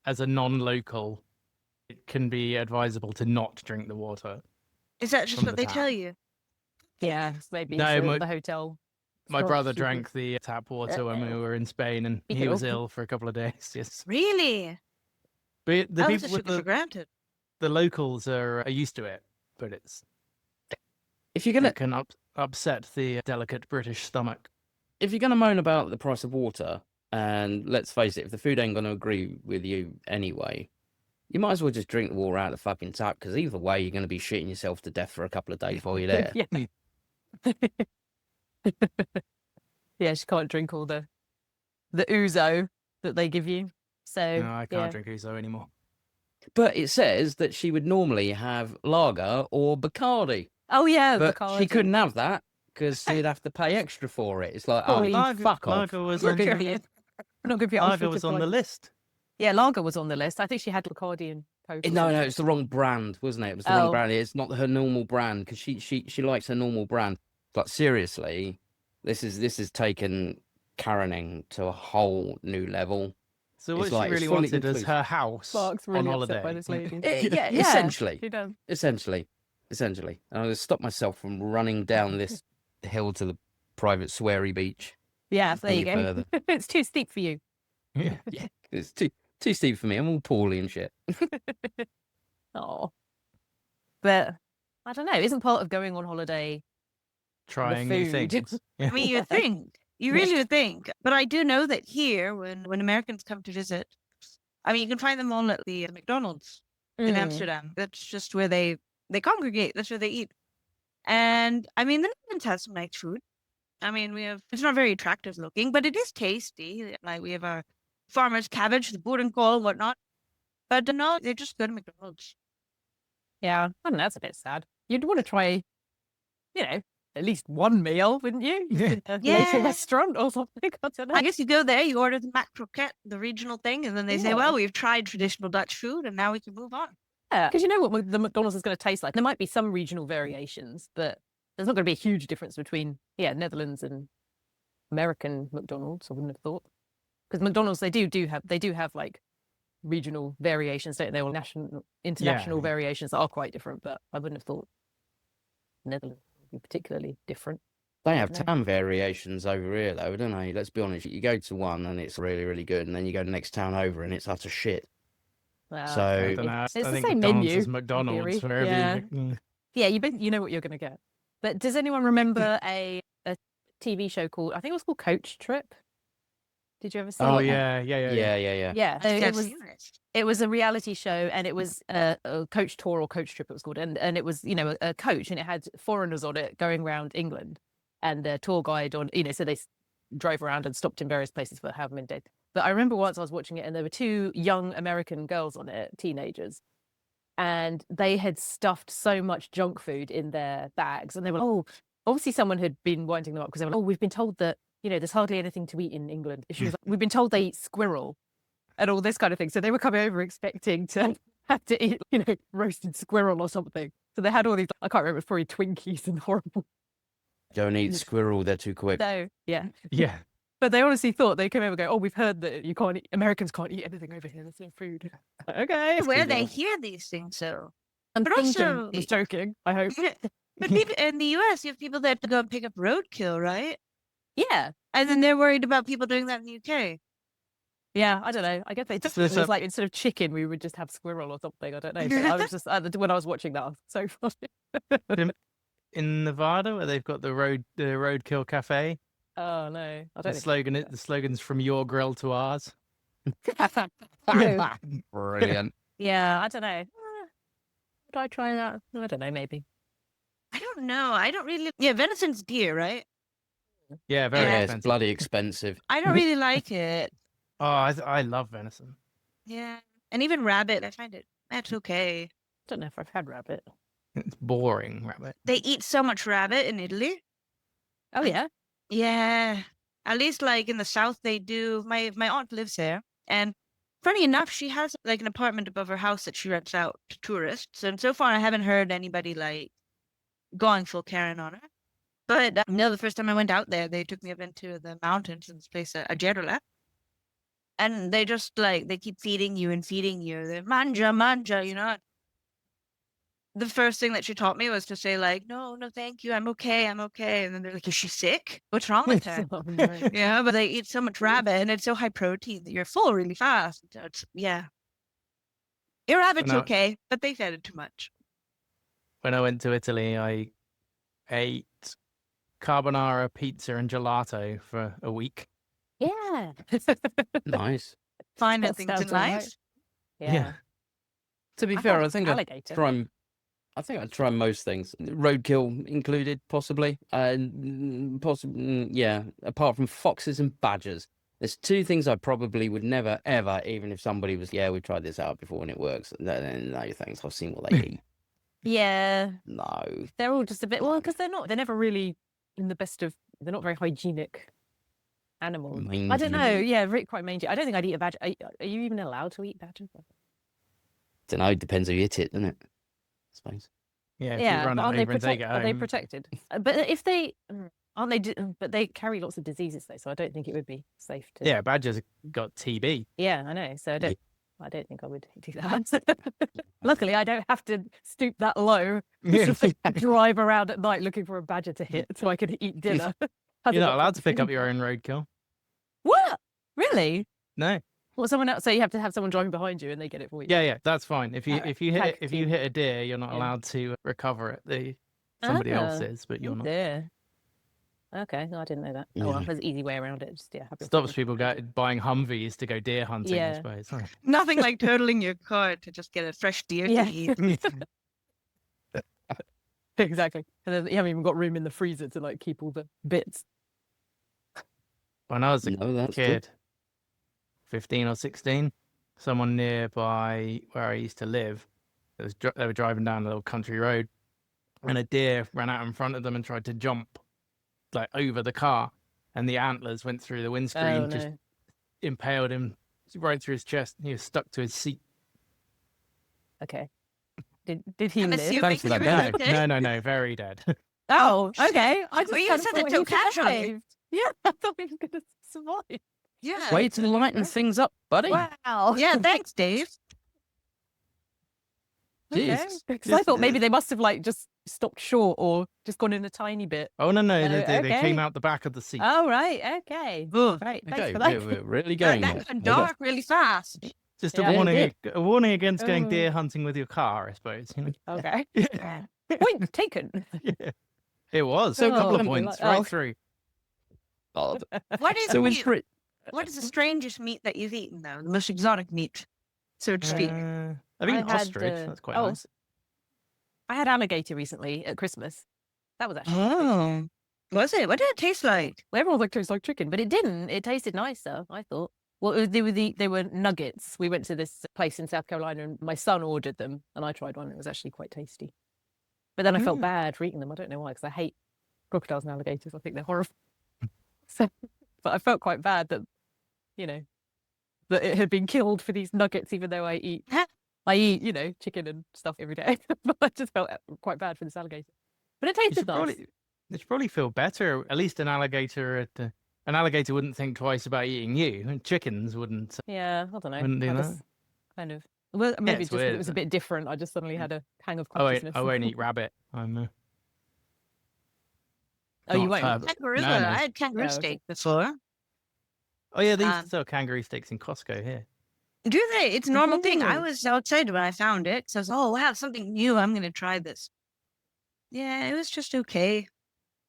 Speaker 1: as a non-local, it can be advisable to not drink the water.
Speaker 2: Is that just
Speaker 1: From
Speaker 2: what
Speaker 1: the
Speaker 2: they tell
Speaker 1: tap.
Speaker 2: you?
Speaker 3: Yeah, maybe
Speaker 1: No,
Speaker 3: so
Speaker 1: my-
Speaker 3: the hotel.
Speaker 1: My
Speaker 3: Stop
Speaker 1: brother
Speaker 3: stupid.
Speaker 1: drank the tap water when we were in Spain, and he
Speaker 3: Speaking
Speaker 1: was
Speaker 3: of-
Speaker 1: ill for a couple of days. Yes,
Speaker 2: Really?
Speaker 1: but the
Speaker 2: I
Speaker 1: people
Speaker 2: was just
Speaker 1: with
Speaker 2: took it for granted.
Speaker 1: the locals are used to it, but
Speaker 4: If you're gonna
Speaker 1: it can upset the delicate British stomach.
Speaker 4: moan about the price of water, and let's face it, if the food ain't gonna agree with you anyway, you might as well just drink the water out of the fucking tap, because either way you're gonna be shitting yourself to death for a couple of days while you're there.
Speaker 3: Yeah. Yeah, she can't drink all the ouzo that they give you. So
Speaker 1: No, I can't drink ouzo anymore.
Speaker 4: But it says that she would normally have lager or Bacardi,
Speaker 3: Oh yeah,
Speaker 4: but
Speaker 3: Bacardi.
Speaker 4: she couldn't have that because she'd have to pay extra for it. It's like, oh,
Speaker 3: Holy
Speaker 4: fuck off.
Speaker 1: Lager was
Speaker 3: Not
Speaker 1: on,
Speaker 3: good for you. Not good for your
Speaker 1: lager was on the list.
Speaker 3: Yeah, lager was on the list. I think she had Bacardi and Coke. or
Speaker 4: No,
Speaker 3: something.
Speaker 4: it's the wrong brand, wasn't it? It was the wrong
Speaker 3: Oh.
Speaker 4: brand. It's not her normal brand because she likes her normal brand. But seriously, this is taken Karening to a whole new level.
Speaker 1: So what
Speaker 4: It's
Speaker 1: she
Speaker 4: like, it's
Speaker 1: really
Speaker 4: fully
Speaker 1: wanted is
Speaker 4: inclusive.
Speaker 1: her house
Speaker 3: Mark's
Speaker 1: on
Speaker 3: really
Speaker 1: holiday.
Speaker 3: upset by this lady.
Speaker 4: Yeah,
Speaker 3: Yeah,
Speaker 4: essentially,
Speaker 3: she does.
Speaker 4: essentially. And I just stopped myself from running down this hill to the private sweary beach.
Speaker 3: Yeah, there you
Speaker 4: Any
Speaker 3: go.
Speaker 4: further.
Speaker 3: It's too steep for you.
Speaker 1: Yeah.
Speaker 4: Yeah, it's too steep for me. I'm all poorly and shit.
Speaker 3: Oh. But I don't know. Isn't part of going on holiday?
Speaker 1: Trying new
Speaker 3: food.
Speaker 1: things.
Speaker 2: I mean, you think. You really would think. But I do know that here, when Americans come to visit, I mean, you can find them all at the McDonald's in Amsterdam. That's just where they congregate. That's where they eat. And I mean, the Netherlands has some nice food. I mean, it's not very attractive looking, but it is tasty. Like we have our farmer's cabbage, the boerenkool, and whatnot. But no, they're just good at McDonald's.
Speaker 3: Yeah, I don't know. That's a bit sad. You'd want to try, at least one meal, wouldn't you?
Speaker 1: Yeah.
Speaker 3: A local
Speaker 2: Yeah.
Speaker 3: restaurant or something. I don't know.
Speaker 2: I guess you go there, you order the mac croquette, the regional thing, and then they say,
Speaker 3: Yeah.
Speaker 2: well, we've tried traditional Dutch food and now we can move on.
Speaker 3: Because you know what the McDonald's is going to taste like. There might be some regional variations, but there's not going to be a huge difference between Netherlands and American McDonald's. I wouldn't have thought, because McDonald's they do have like regional variations, don't they? Or international variations that are quite different. But I wouldn't have thought Netherlands would be particularly different.
Speaker 4: They have
Speaker 3: No.
Speaker 4: town variations over here, though, don't they? Let's be honest. You go to one and it's really, really good, and then you go to the next town over and it's utter shit.
Speaker 3: Well,
Speaker 4: So-
Speaker 1: I don't know.
Speaker 3: It's
Speaker 1: I
Speaker 3: the
Speaker 1: think
Speaker 3: same
Speaker 1: McDonald's
Speaker 3: menu,
Speaker 1: is
Speaker 3: in
Speaker 1: McDonald's
Speaker 3: theory.
Speaker 1: for every.
Speaker 3: Yeah. Yeah, you know what you're going to get. But does anyone remember a TV show called, I think it was called Coach Trip? Did you ever see
Speaker 1: Oh
Speaker 3: it?
Speaker 1: yeah.
Speaker 3: Yeah, so
Speaker 2: I've seen it.
Speaker 3: it was a reality show, and it was a coach tour or coach trip it was called, and it was a coach, and it had foreigners on it going around England, and a tour guide on so they drove around and stopped in various places for however many days. But I remember once I was watching it, and there were two young American girls on it, teenagers, and they had stuffed so much junk food in their bags, and they were obviously someone had been winding them up because they were like, we've been told that there's hardly anything to eat in England. She was like, we've been told they eat squirrel and all this kind of thing. So they were coming over expecting to have to eat, roasted squirrel or something. So they had all these, I can't remember, it was probably Twinkies and horrible
Speaker 4: Go and eat squirrel. They're too quick.
Speaker 3: So yeah.
Speaker 1: Yeah.
Speaker 3: But they honestly thought they came over and go, oh, we've heard that you can't eat, Americans can't eat anything over here. There's no food. Okay.
Speaker 2: Where they
Speaker 4: bizarre.
Speaker 2: hear these things, so.
Speaker 3: I'm
Speaker 2: But
Speaker 3: thinking,
Speaker 2: also-
Speaker 3: I was joking, I hope.
Speaker 2: But people in the US, you have people that go and pick up roadkill, right?
Speaker 3: Yeah.
Speaker 2: And then they're worried about people doing that in the UK.
Speaker 3: Yeah, I don't know. I guess they just,
Speaker 1: So
Speaker 3: it
Speaker 1: it's
Speaker 3: was
Speaker 1: a-
Speaker 3: like instead of chicken, we would just have squirrel or something. I don't know. But I was just, when I was watching that, I was so funny.
Speaker 1: In Nevada, where they've got the roadkill cafe,
Speaker 3: Oh, no. I
Speaker 1: the
Speaker 3: don't think
Speaker 1: slogan the slogan's from your grill to ours.
Speaker 4: Brilliant.
Speaker 3: Yeah, I don't know. Would I try that? I don't know, maybe.
Speaker 2: I don't know. I don't really. Yeah, venison's deer, right?
Speaker 1: Yeah, very
Speaker 4: Yeah, it's
Speaker 1: expensive.
Speaker 4: bloody expensive.
Speaker 2: I don't really like it.
Speaker 1: Oh, I love venison.
Speaker 2: Yeah. And even rabbit, I find that's okay.
Speaker 3: I don't know if I've had rabbit.
Speaker 1: It's boring, rabbit.
Speaker 2: They eat so much rabbit in Italy.
Speaker 3: Oh, yeah?
Speaker 2: Yeah. At least like in the south they do. My aunt lives there. And funny enough, she has like an apartment above her house that she rents out to tourists. And so far I haven't heard anybody like going full Karen on her. But no, the first time I went out there, they took me up into the mountains in this place, Agerola. And they just like, they keep feeding you and feeding you. They're manja, you know. The first thing that she taught me was to say like, no, thank you. I'm okay. And then they're like, is she sick? What's wrong with her?
Speaker 3: Oh, no.
Speaker 2: Yeah, but they eat so much rabbit and it's so high protein that you're full really fast. So it's, yeah. Your rabbit's
Speaker 1: now-
Speaker 2: okay, but they fed it too much.
Speaker 1: When I went to Italy, I ate carbonara, pizza, and gelato for a week.
Speaker 3: Yeah.
Speaker 4: Nice.
Speaker 2: Find
Speaker 3: That
Speaker 2: that things in
Speaker 3: sounds all right.
Speaker 2: life.
Speaker 3: Yeah.
Speaker 4: To be
Speaker 3: I
Speaker 4: fair,
Speaker 3: thought it
Speaker 4: I
Speaker 3: was
Speaker 4: think I'd
Speaker 3: alligator.
Speaker 4: try. I think I'd try most things, roadkill included, possibly. Yeah. Apart from foxes and badgers, there's two things I probably would never, ever, even if somebody was, yeah, we've tried this out before and it works. No, thanks. I've seen what they eat.
Speaker 3: Yeah.
Speaker 4: No.
Speaker 3: They're all just a bit, well, because they're never really in the best of, they're not very hygienic animals. I don't know.
Speaker 4: Mangy.
Speaker 3: Yeah, quite mangy. I don't think I'd eat a badger. Are you even allowed to eat badgers?
Speaker 4: Don't know. Depends who you hit it, doesn't it? I suppose.
Speaker 1: Yeah, if
Speaker 3: Yeah,
Speaker 1: you run
Speaker 3: but
Speaker 1: it
Speaker 3: aren't they
Speaker 1: over and take it
Speaker 3: are they
Speaker 1: home.
Speaker 3: protected? But if they aren't they? But they carry lots of diseases though, so I don't think it would be safe to.
Speaker 1: Yeah, badgers have got TB.
Speaker 3: Yeah, I know. So I don't think I would do that. Luckily, I don't have to stoop that low. Just like drive around at night looking for a badger to hit so I can eat dinner.
Speaker 1: You're not allowed to pick up your own roadkill.
Speaker 3: What? Really?
Speaker 1: No.
Speaker 3: Well, someone else. So you have to have someone driving behind you and they get it for you.
Speaker 1: Yeah, that's fine. If you
Speaker 3: Alright,
Speaker 1: if you hit
Speaker 3: tag
Speaker 1: if you
Speaker 3: team.
Speaker 1: hit a deer, you're not
Speaker 3: Yeah.
Speaker 1: allowed to recover it. Somebody else
Speaker 3: Ah,
Speaker 1: is, but you're not.
Speaker 3: Yeah. Okay, no, I didn't know that. Oh, well,
Speaker 4: Yeah.
Speaker 3: there's an easy way around it. Just have your
Speaker 1: Stops
Speaker 3: phone.
Speaker 1: people buying Humvees to go deer hunting, I
Speaker 3: Yeah.
Speaker 1: suppose.
Speaker 2: Nothing like totaling your car to just get a fresh deer
Speaker 3: Yeah.
Speaker 2: to eat.
Speaker 3: Exactly. And then you haven't even got room in the freezer to like keep all the bits.
Speaker 1: When I was a
Speaker 4: No, that's good.
Speaker 1: kid, 15 or 16, someone nearby where I used to live, they were driving down a little country road, and a deer ran out in front of them and tried to jump like over the car, and the antlers went through the windscreen,
Speaker 3: Oh
Speaker 1: just
Speaker 3: no.
Speaker 1: impaled him right through his chest. He was stuck to his seat.
Speaker 3: Okay. Did he
Speaker 2: I'm
Speaker 3: live?
Speaker 2: assuming
Speaker 4: Thanks for
Speaker 2: he
Speaker 4: that,
Speaker 2: was
Speaker 4: Dan.
Speaker 2: okay.
Speaker 1: No, very dead.
Speaker 3: Oh, okay. I just
Speaker 2: Well, you
Speaker 3: kind of
Speaker 2: said
Speaker 3: thought
Speaker 2: it
Speaker 3: he
Speaker 2: so casually.
Speaker 3: survived. Yeah, I thought he was going to survive.
Speaker 2: Yeah.
Speaker 4: Way to lighten things up, buddy.
Speaker 3: Wow.
Speaker 2: Yeah, thanks, Dave.
Speaker 4: Jesus.
Speaker 3: Because I thought maybe they must have like just stopped short or just gone in a tiny bit.
Speaker 1: Oh no, they
Speaker 3: okay.
Speaker 1: came out the back of the seat.
Speaker 3: Oh, right. Okay.
Speaker 2: Ugh.
Speaker 3: Right. Thanks
Speaker 4: Okay,
Speaker 3: for that.
Speaker 4: we're really going
Speaker 2: That
Speaker 4: there.
Speaker 2: went
Speaker 4: Well done.
Speaker 2: dark really fast.
Speaker 1: Just
Speaker 3: Yeah, it
Speaker 1: a warning against going
Speaker 3: Oh.
Speaker 1: deer hunting with your car, I suppose. You know?
Speaker 3: Okay.
Speaker 1: Yeah.
Speaker 3: Point taken.
Speaker 1: Yeah. It was.
Speaker 3: So
Speaker 1: a couple of
Speaker 3: good.
Speaker 1: points
Speaker 3: Oh.
Speaker 1: right through.
Speaker 4: Odd.
Speaker 2: What is
Speaker 4: So
Speaker 2: meat?
Speaker 4: it's
Speaker 2: What is the strangest meat that you've eaten, though? The most exotic meat, so to speak.
Speaker 1: I've
Speaker 3: I
Speaker 1: eaten
Speaker 3: had,
Speaker 1: ostrich. That's quite
Speaker 3: oh,
Speaker 1: nice.
Speaker 3: I had alligator recently at Christmas. That was actually
Speaker 2: Oh, was it? What did it taste like?
Speaker 3: well, everyone like tastes like chicken, but it didn't. It tasted nicer, I thought. Well, they were nuggets. We went to this place in South Carolina, and my son ordered them, and I tried one. It was actually quite tasty. But then I felt
Speaker 2: Mm.
Speaker 3: bad for eating them. I don't know why, because I hate crocodiles and alligators. I think they're horrible. So, but I felt quite bad that, you know, that it had been killed for these nuggets, even though I eat, you know, chicken and stuff every day. But I just felt quite bad for this alligator. But it
Speaker 1: You
Speaker 3: tasted
Speaker 1: should
Speaker 3: nice.
Speaker 1: probably They should probably feel better. At least an alligator wouldn't think twice about eating you, and chickens wouldn't
Speaker 3: Yeah, I don't know.
Speaker 1: wouldn't do
Speaker 3: I
Speaker 1: that.
Speaker 3: just kind of well, maybe
Speaker 1: it's
Speaker 3: just 'cause
Speaker 1: weird,
Speaker 3: it was a
Speaker 1: isn't it?
Speaker 3: bit different. I just suddenly had a hang of
Speaker 1: Oh wait,
Speaker 3: consciousness.
Speaker 1: I won't eat rabbit. I'm
Speaker 3: Oh, you
Speaker 1: not,
Speaker 3: won't?
Speaker 2: Kangaroo.
Speaker 1: no, no.
Speaker 2: I had kangaroo
Speaker 3: Oh, okay.
Speaker 2: steak before.
Speaker 1: Oh yeah, they used
Speaker 2: Um,
Speaker 1: to sell kangaroo steaks in Costco here.
Speaker 2: Do they? It's a normal thing. I
Speaker 3: Really?
Speaker 2: was so excited when I found it. So I was, oh wow, something new. I'm gonna try this. Yeah, it was just okay.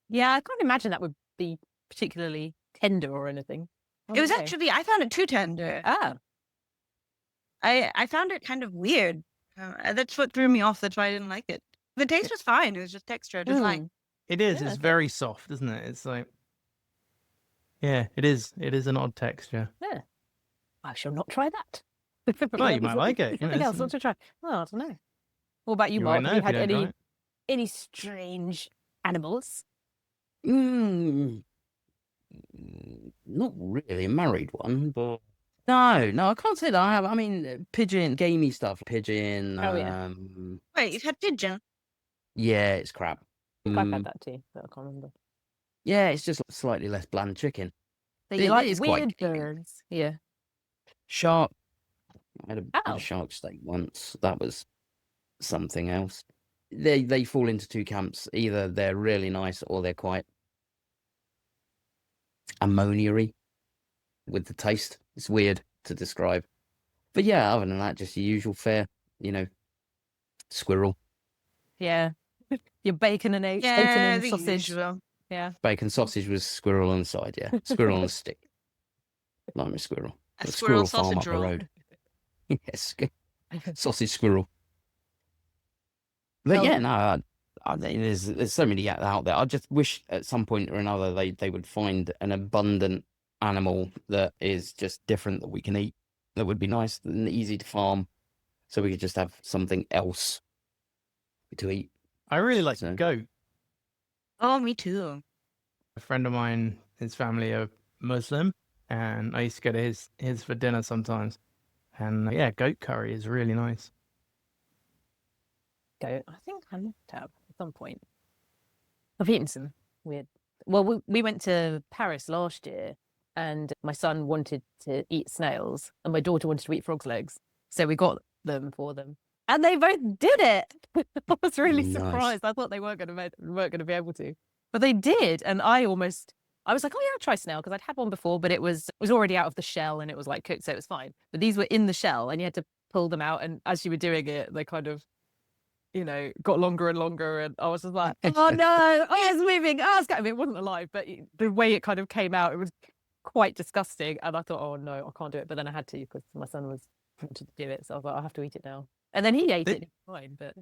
Speaker 3: Yeah, I can't imagine that would be particularly tender or anything. I
Speaker 2: It was
Speaker 3: don't know.
Speaker 2: actually I found it too tender.
Speaker 3: Ah,
Speaker 2: I found it kind of weird. That's what threw me off. That's why I didn't like it. The taste was fine. It was just texture I didn't like.
Speaker 1: It is.
Speaker 3: Yeah,
Speaker 1: It's
Speaker 3: okay.
Speaker 1: very soft, isn't it? It's like, yeah, it is. It is an odd texture.
Speaker 3: yeah. I shall not try that.
Speaker 1: Well, you might like it. You know,
Speaker 3: Something else
Speaker 1: it's-
Speaker 3: not to try. Well, I don't know. What about you,
Speaker 1: You
Speaker 3: Mark?
Speaker 1: won't know
Speaker 3: Have you
Speaker 1: if you
Speaker 3: had
Speaker 1: don't try it.
Speaker 3: any strange animals?
Speaker 4: Mm, not really a married one, but no, I can't say that I have. I mean, pigeon, gamey stuff, pigeon.
Speaker 3: Oh, yeah.
Speaker 2: Wait, you've had pigeon?
Speaker 4: Yeah, it's crap.
Speaker 3: I think I've
Speaker 4: Mm,
Speaker 3: had that too, but I can't remember.
Speaker 4: yeah, it's just slightly less bland chicken.
Speaker 3: So
Speaker 4: It
Speaker 3: you like
Speaker 4: is quite
Speaker 3: weird
Speaker 4: gamey.
Speaker 3: birds? Yeah.
Speaker 4: Shark. I had
Speaker 3: Ow.
Speaker 4: a shark steak once. That was something else. They fall into two camps. Either they're really nice or they're quite ammonia-y with the taste. It's weird to describe. But yeah, other than that, just your usual fare, squirrel,
Speaker 3: Yeah. Your bacon and eggs, bacon
Speaker 2: Yeah,
Speaker 3: and
Speaker 2: the
Speaker 3: sausage.
Speaker 2: usual.
Speaker 3: Yeah.
Speaker 4: bacon sausage with squirrel on the side, yeah. Squirrel on a stick. Like a squirrel.
Speaker 2: A
Speaker 4: A
Speaker 2: squirrel
Speaker 4: farm
Speaker 2: sausage
Speaker 4: up the
Speaker 2: roll.
Speaker 4: road. Yes, sausage squirrel. But
Speaker 3: Well-
Speaker 4: yeah, no, I think there's so many out there. I just wish at some point or another they would find an abundant animal that is just different that we can eat. That would be nice and easy to farm, so we could just have something else to eat.
Speaker 1: I really like
Speaker 4: So-
Speaker 1: goat.
Speaker 2: Oh, me too.
Speaker 1: A friend of mine, his family are Muslim, and I used to go to his for dinner sometimes. And yeah, goat curry is really nice.
Speaker 3: Goat. I think I must have at some point. I've eaten some weird. Well, we went to Paris last year, and my son wanted to eat snails, and my daughter wanted to eat frog's legs. So we got them for them, and they both did it. I was really
Speaker 4: Nice.
Speaker 3: surprised. I thought they weren't going to be able to, but they did. And I was like, oh yeah, I'll try snail, because I'd had one before, but it was already out of the shell and it was like cooked, so it was fine. But these were in the shell, and you had to pull them out. And as you were doing it, they kind of, got longer and longer, and I was just like, oh no, oh it's moving, oh it's going. I mean, it wasn't alive, but the way it kind of came out, it was quite disgusting. And I thought, oh no, I can't do it. But then I had to, because my son wanted to do it, so I was like, I have to eat it now. And then he ate it, and it was fine. But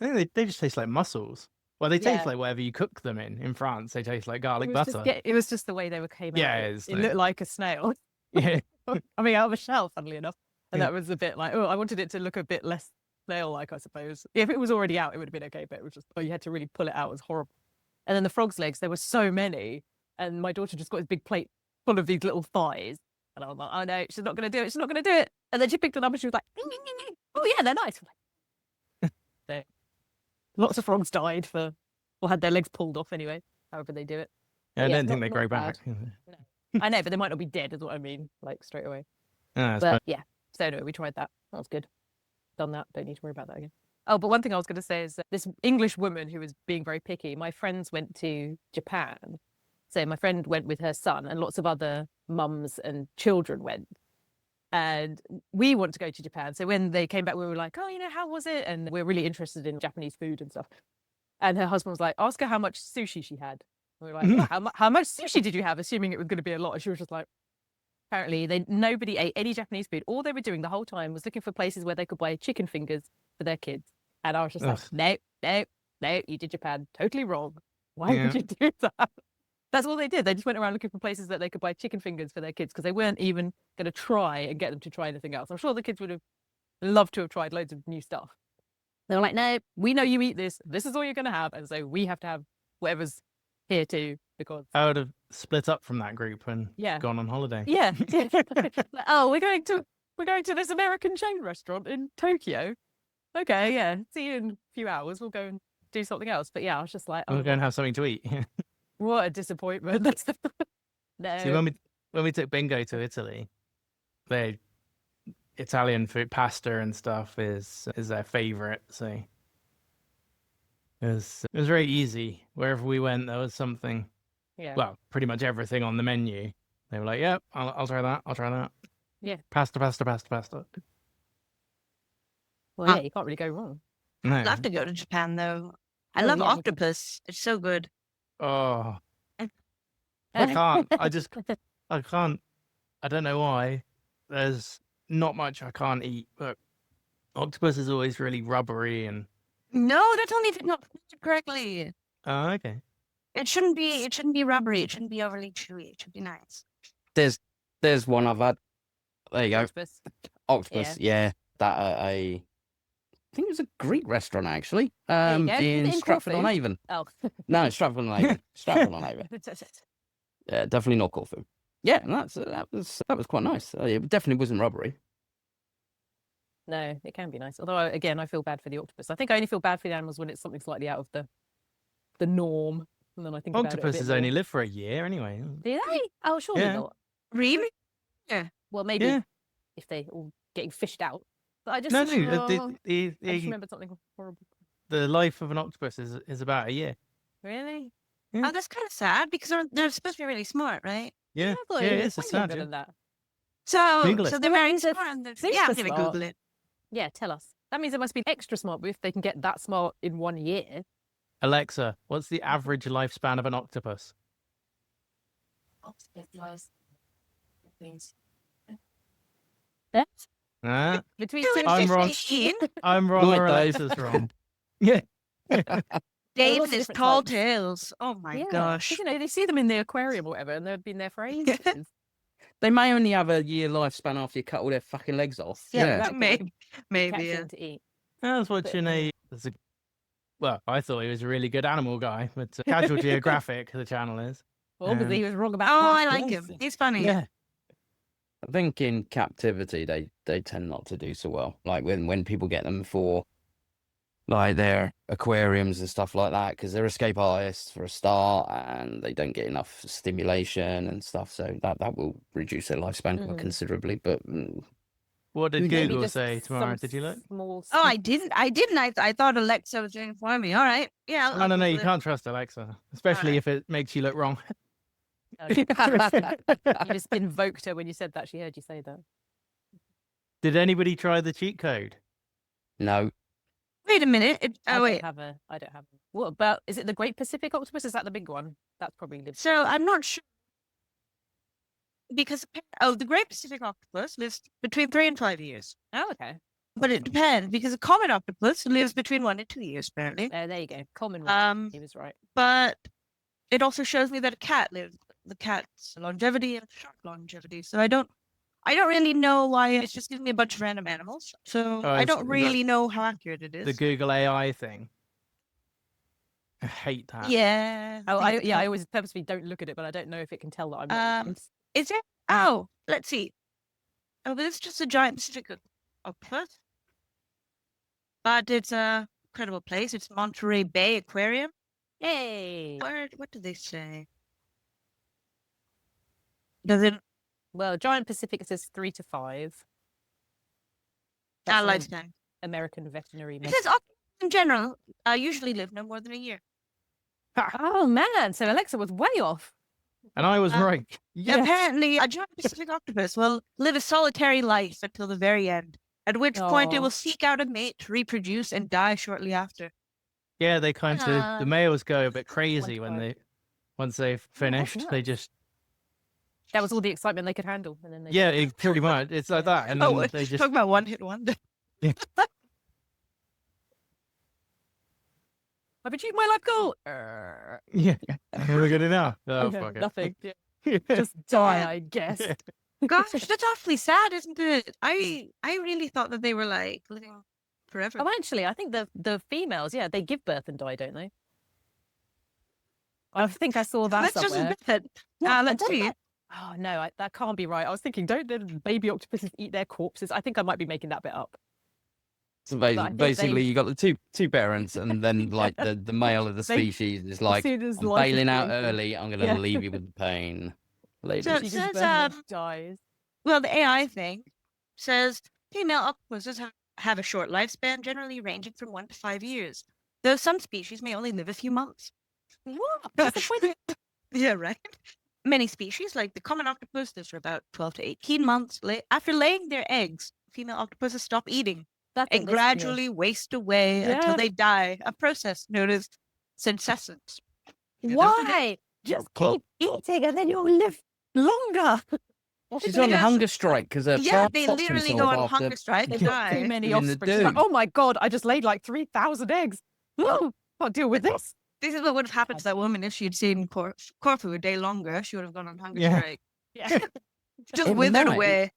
Speaker 1: I think they just taste like mussels. Well, they taste
Speaker 3: Yeah.
Speaker 1: like whatever you cook them in. In France, they taste like garlic
Speaker 3: it was
Speaker 1: butter.
Speaker 3: it was just the way they came
Speaker 1: Yeah,
Speaker 3: out.
Speaker 1: it's
Speaker 3: It
Speaker 1: like-
Speaker 3: looked like a snail.
Speaker 1: Yeah.
Speaker 3: I mean, out of a shell, funnily enough. And
Speaker 1: Yeah.
Speaker 3: that was a bit like, I wanted it to look a bit less snail-like, I suppose. If it was already out, it would have been okay, but it was just, you had to really pull it out. It was horrible. And then the frog's legs, there were so many, and my daughter just got this big plate full of these little thighs. And I was like, oh no, she's not going to do it. She's not going to do it. And then she picked it up and she was like, oh yeah, they're nice. So, lots of frogs died or had their legs pulled off anyway, however they do it.
Speaker 1: Yeah, I
Speaker 3: Yeah,
Speaker 1: don't think
Speaker 3: not-
Speaker 1: they grow
Speaker 3: not
Speaker 1: back.
Speaker 3: bad. I know, but they might not be dead, is what I mean, like straight away.
Speaker 1: Ah,
Speaker 3: But yeah, so anyway, we tried that. That was good. Done that. Don't need to worry about that again. Oh, but one thing I was going to say is that this English woman who was being very picky, my friends went to Japan. So my friend went with her son, and lots of other mums and children went. And we want to go to Japan. So when they came back, we were like, oh, how was it? And we're really interested in Japanese food and stuff. And her husband was like, ask her how much sushi she had. And we were like, "Oh, how much sushi did you have? Assuming it was going to be a lot. And she was just like, apparently nobody ate any Japanese food. All they were doing the whole time was looking for places where they could buy chicken fingers for their kids. And I was just
Speaker 1: Ugh.
Speaker 3: like, no, you did Japan totally wrong. Why
Speaker 1: Yeah.
Speaker 3: would you do that? That's all they did. They just went around looking for places that they could buy chicken fingers for their kids, because they weren't even going to try and get them to try anything else. I'm sure the kids would have loved to have tried loads of new stuff. They were like, no, we know you eat this. This is all you're going to have. And so we have to have whatever's here too, because
Speaker 1: I would have split up from that group and
Speaker 3: Yeah.
Speaker 1: gone on holiday.
Speaker 3: yeah. Like, oh, we're going to this American chain restaurant in Tokyo. Okay, yeah. See you in a few hours. We'll go and do something else. But yeah, I was just like,
Speaker 1: We'll
Speaker 3: oh,
Speaker 1: go and have something to eat.
Speaker 3: what a disappointment. That's the... No.
Speaker 1: See, when we took Bingo to Italy, they Italian food, pasta and stuff is their favorite. So it was very easy. Wherever we went, there was something.
Speaker 3: Yeah.
Speaker 1: Well, pretty much everything on the menu. They were like, "Yep, I'll try that. I'll try that."
Speaker 3: Yeah.
Speaker 1: Pasta, pasta, pasta, pasta.
Speaker 3: Well, yeah, you can't really go wrong.
Speaker 1: No.
Speaker 2: I'd love to go to Japan though. I
Speaker 3: Oh,
Speaker 2: love
Speaker 3: yeah, me too.
Speaker 2: octopus. It's so good.
Speaker 1: Oh, I can't. I can't. I don't know why. There's not much I can't eat, but octopus is always really rubbery and.
Speaker 2: No, that's only if it's not presented correctly.
Speaker 1: Oh, okay.
Speaker 2: It shouldn't be. It shouldn't be rubbery. It shouldn't be overly chewy. It should be nice.
Speaker 4: There's one I've had. There you go.
Speaker 3: Octopus.
Speaker 4: Octopus. Yeah. That I think it was a Greek restaurant actually.
Speaker 3: There you go.
Speaker 4: In
Speaker 3: In
Speaker 4: Stratford on
Speaker 3: Corfu?
Speaker 4: Avon.
Speaker 3: Oh.
Speaker 4: No, Stratford on Avon. Stratford on Avon. Yeah, definitely not Corfu. Yeah, and that was quite nice. It definitely wasn't rubbery.
Speaker 3: No, it can be nice. Although, again, I feel bad for the octopus. I think I only feel bad for the animals when it's something slightly out of the norm. And then I think about it a bit
Speaker 1: Octopuses only
Speaker 3: more.
Speaker 1: live for a year anyway.
Speaker 3: Do they? Oh, surely
Speaker 1: Yeah.
Speaker 3: not.
Speaker 2: Really?
Speaker 3: Well, maybe
Speaker 1: Yeah.
Speaker 3: if they all getting fished out. But I just,
Speaker 1: No,
Speaker 3: I just
Speaker 1: the
Speaker 3: remember something horrible.
Speaker 1: the life of an octopus is about a year.
Speaker 3: Really?
Speaker 2: Oh, that's kind of sad because they're supposed to be really smart, right?
Speaker 1: Yeah,
Speaker 3: I thought
Speaker 1: yeah,
Speaker 3: it
Speaker 1: it
Speaker 3: was
Speaker 1: is. It's
Speaker 3: way younger
Speaker 1: sad.
Speaker 3: than that.
Speaker 2: So,
Speaker 1: Google it.
Speaker 2: so they're
Speaker 3: That
Speaker 2: very
Speaker 3: means they're
Speaker 2: smart. And
Speaker 3: super
Speaker 2: yeah, I'm gonna
Speaker 3: smart.
Speaker 2: Google it.
Speaker 3: Yeah, tell us. That means they must be extra smart if they can get that smart in 1 year.
Speaker 1: Alexa, what's the average lifespan of an octopus? Ah,
Speaker 3: Between
Speaker 2: Two
Speaker 3: 2
Speaker 2: and
Speaker 3: and
Speaker 1: I'm wrong.
Speaker 2: 15.
Speaker 1: I'm wrong
Speaker 4: Right,
Speaker 1: or
Speaker 4: Dave.
Speaker 1: Alexa's wrong. Yeah.
Speaker 2: Dave
Speaker 3: lots of
Speaker 2: is
Speaker 3: different
Speaker 2: tall
Speaker 3: types.
Speaker 2: tales. Oh my
Speaker 3: Yeah, 'cause,
Speaker 2: gosh.
Speaker 3: you know, they see them in the aquarium or whatever, and they've been there for ages.
Speaker 4: They may only have a year lifespan after you cut all their fucking legs off.
Speaker 3: Yeah,
Speaker 4: Yeah.
Speaker 3: exactly.
Speaker 2: Maybe,
Speaker 3: Catch
Speaker 2: yeah.
Speaker 3: them to eat.
Speaker 1: I was watching well, I thought he was a really good animal guy, but Casual Geographic, the channel is.
Speaker 3: Well, obviously, he was wrong about
Speaker 2: Oh,
Speaker 3: half
Speaker 2: I
Speaker 3: the
Speaker 2: like
Speaker 3: legs.
Speaker 2: him. He's funny.
Speaker 1: Yeah.
Speaker 4: I think in captivity they tend not to do so well. Like when people get them for like their aquariums and stuff like that, because they're escape artists for a start, and they don't get enough stimulation and stuff. So that will reduce their lifespan quite
Speaker 3: Mhm.
Speaker 4: considerably. But
Speaker 1: What did
Speaker 3: Maybe
Speaker 1: Google
Speaker 3: just
Speaker 1: say, Tamara?
Speaker 3: some
Speaker 1: Did you look?
Speaker 3: small
Speaker 2: Oh, I didn't. I thought Alexa was doing it for me. All right. Yeah.
Speaker 1: No, no, no. You
Speaker 2: Google it.
Speaker 1: can't trust Alexa, especially
Speaker 2: Alright.
Speaker 1: if it makes you look wrong.
Speaker 3: Oh, you just invoked her when you said that. She heard you say that.
Speaker 1: Did anybody try the cheat code?
Speaker 4: no,
Speaker 2: Wait a minute.
Speaker 3: I
Speaker 2: Oh, wait.
Speaker 3: don't have. What about? Is it the Great Pacific Octopus? Is that the big one? That's probably lives.
Speaker 2: So I'm not sure. Because, the Great Pacific Octopus lives between 3 and 5 years.
Speaker 3: Oh, okay.
Speaker 2: But it depends because a common octopus lives between 1 and 2 years, apparently.
Speaker 3: There you go. Common one. He
Speaker 2: Um,
Speaker 3: was right.
Speaker 2: but it also shows me that a cat lives. The cat's longevity and shark longevity. So I don't really know why it's just giving me a bunch of random animals. So
Speaker 1: Oh,
Speaker 2: I
Speaker 1: it's
Speaker 2: don't really know how accurate it is.
Speaker 1: The Google AI thing. I hate that.
Speaker 2: Yeah.
Speaker 3: Oh,
Speaker 2: think
Speaker 3: I
Speaker 2: so.
Speaker 3: always purposely don't look at it, but I don't know if it can tell that I'm
Speaker 2: Um,
Speaker 3: not.
Speaker 2: Is it? Oh, let's see. Oh, but it's just a giant Pacific octopus. But it's a incredible place. It's Monterey Bay Aquarium.
Speaker 3: Yay!
Speaker 2: What do they say? Does it?
Speaker 3: Well, Giant Pacific says 3 to 5.
Speaker 2: I
Speaker 3: That's
Speaker 2: like
Speaker 3: on
Speaker 2: that.
Speaker 3: American Veterinary
Speaker 2: It
Speaker 3: Medicine.
Speaker 2: says octopus in general usually live no more than a year.
Speaker 3: Oh man! So Alexa was way off.
Speaker 1: And I was
Speaker 2: Uh,
Speaker 1: right. Yeah.
Speaker 2: Apparently, a giant Pacific octopus will live a solitary life until the very end, at which point it
Speaker 3: Aw.
Speaker 2: will seek out a mate to reproduce and die shortly after.
Speaker 1: Yeah, they kind of the
Speaker 2: Um,
Speaker 1: males go a bit crazy when
Speaker 3: 25.
Speaker 1: once they've finished. They
Speaker 3: nuts.
Speaker 1: just
Speaker 3: That was all the excitement they could handle, and then they
Speaker 1: yeah, pretty much. It's like that, and
Speaker 2: Oh,
Speaker 1: then they just
Speaker 2: talk about one hit wonder.
Speaker 3: I've achieved my life goal.
Speaker 1: yeah. What are we gonna do now? Oh
Speaker 3: Okay,
Speaker 1: fuck it.
Speaker 3: nothing.
Speaker 1: Yeah.
Speaker 3: Just die, I guess.
Speaker 1: Yeah.
Speaker 2: Gosh, that's awfully sad, isn't it? I really thought that they were like living forever.
Speaker 3: Oh, actually, I think the females, yeah, they give birth and die, don't they? I think I saw that
Speaker 2: That's just
Speaker 3: somewhere.
Speaker 2: as bad.
Speaker 3: Yeah,
Speaker 2: Let's
Speaker 3: don't
Speaker 2: see.
Speaker 3: they- Oh no, that can't be right. I was thinking, don't the baby octopuses eat their corpses? I think I might be making that bit up.
Speaker 4: So
Speaker 3: I think
Speaker 4: basically,
Speaker 3: they-
Speaker 4: you got the two parents, and then like the male of the
Speaker 3: They-
Speaker 4: species is like,
Speaker 3: soon as
Speaker 4: I'm
Speaker 3: life is
Speaker 4: bailing out
Speaker 3: created-
Speaker 4: early. I'm going to
Speaker 3: Yeah.
Speaker 4: leave you with the pain. Ladies.
Speaker 2: So-
Speaker 3: She
Speaker 2: says,
Speaker 3: just dies.
Speaker 2: Well, the AI thing says female octopuses have a short lifespan, generally ranging from 1 to 5 years, though some species may only live a few months.
Speaker 3: What? Disappointing.
Speaker 2: Yeah, right. Many species, like the common octopus, live for about 12 to 18 months. After laying their eggs, female octopuses stop eating
Speaker 3: That's
Speaker 2: and gradually waste away until
Speaker 3: Yeah.
Speaker 2: they die, a process known as senescence.
Speaker 3: Why? Just
Speaker 4: Well-
Speaker 3: keep eating and then you'll live longer.
Speaker 4: She's on a
Speaker 2: Yes.
Speaker 4: hunger strike because her
Speaker 2: Yeah,
Speaker 4: prime
Speaker 2: they
Speaker 4: spots
Speaker 2: literally
Speaker 4: himself
Speaker 2: go on
Speaker 4: after
Speaker 2: hunger strike and
Speaker 3: They've got too
Speaker 2: die.
Speaker 3: many
Speaker 4: In the
Speaker 3: offspring. She's like,
Speaker 4: dirt.
Speaker 3: oh my god, I just laid like 3,000 eggs. Oh, can't deal with this.
Speaker 2: This is what would have happened to that woman if she'd seen Corfu a day longer. She would have gone on hunger
Speaker 1: Yeah.
Speaker 2: strike.
Speaker 3: Yeah.
Speaker 2: Just
Speaker 4: It
Speaker 2: withered
Speaker 4: might
Speaker 2: away.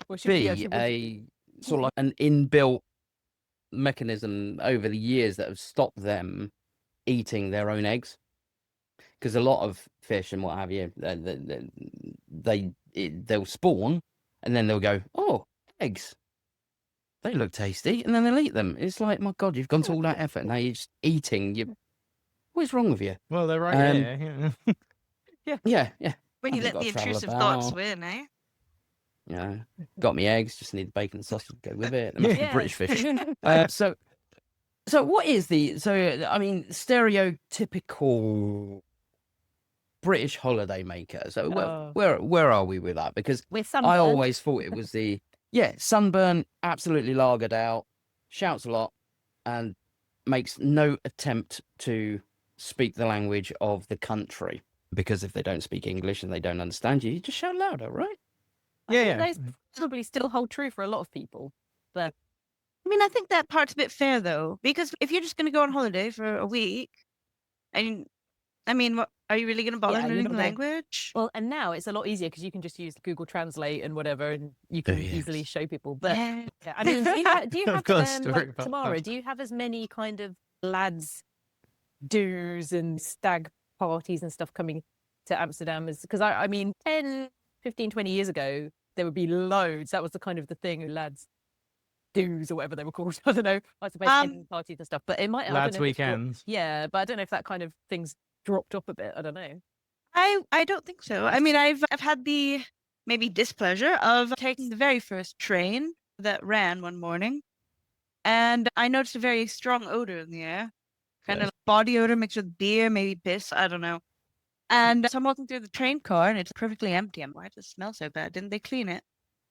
Speaker 3: Well, she- yeah,
Speaker 4: be
Speaker 3: she was-
Speaker 4: a sort of like an inbuilt mechanism over the years that have stopped them eating their own eggs. Because a lot of fish and what have you, they'll spawn and then they'll go, oh, eggs. They look tasty, and then they'll eat them. It's like, my God, you've gone to all that effort, now you're just eating. What is wrong with you?
Speaker 1: Well, they're right
Speaker 4: Um,
Speaker 1: here. Yeah.
Speaker 4: Yeah.
Speaker 2: When you
Speaker 4: I've
Speaker 2: let
Speaker 4: got
Speaker 2: the
Speaker 4: to travel
Speaker 2: intrusive thoughts
Speaker 4: about.
Speaker 2: win, eh?
Speaker 4: Yeah, got me eggs. Just need the bacon and sausage to go with it. They must be
Speaker 3: Yeah.
Speaker 4: British fish. So what is the I mean, stereotypical British holiday maker? So
Speaker 3: Oh.
Speaker 4: where are we with that? Because
Speaker 3: With
Speaker 4: I
Speaker 3: sunburn.
Speaker 4: always thought it was sunburn, absolutely lagered out, shouts a lot, and makes no attempt to speak the language of the country. Because if they don't speak English and they don't understand you, you just shout louder, right?
Speaker 3: I think
Speaker 1: Yeah.
Speaker 3: those probably still hold true for a lot of people. But
Speaker 2: I mean, I think that part's a bit fair though, because if you're just going to go on holiday for a week, and I mean, what, are you really going to bother
Speaker 3: Yeah, you're
Speaker 2: learning
Speaker 3: not
Speaker 2: the
Speaker 3: gonna-
Speaker 2: language?
Speaker 3: well, and now it's a lot easier because you can just use Google Translate and whatever, and you can easily
Speaker 4: yes.
Speaker 3: show people. But
Speaker 2: Yeah.
Speaker 3: yeah, I mean, do you
Speaker 1: I've
Speaker 3: have
Speaker 1: got a story
Speaker 3: like,
Speaker 1: about
Speaker 3: Tamara?
Speaker 1: that.
Speaker 3: Do you have as many kind of lads do's and stag parties and stuff coming to Amsterdam as because I mean 10, 15, 20 years ago there would be loads. That was the kind of the thing, lads do's or whatever they were called. I don't know. I suppose hen parties and stuff. But it might I don't
Speaker 1: Lads
Speaker 3: know if it's dropped-
Speaker 1: weekends.
Speaker 3: Yeah, but I don't know if that kind of thing's dropped off a bit. I don't know.
Speaker 2: I don't think so. I mean, I've had the maybe displeasure of taking the very first train that ran one morning, and I noticed a very strong odor in the air, kind of body odor mixed with beer, maybe piss. I don't know. And so I'm walking through the train car, and it's perfectly empty. I'm like, why does it smell so bad? Didn't they clean it?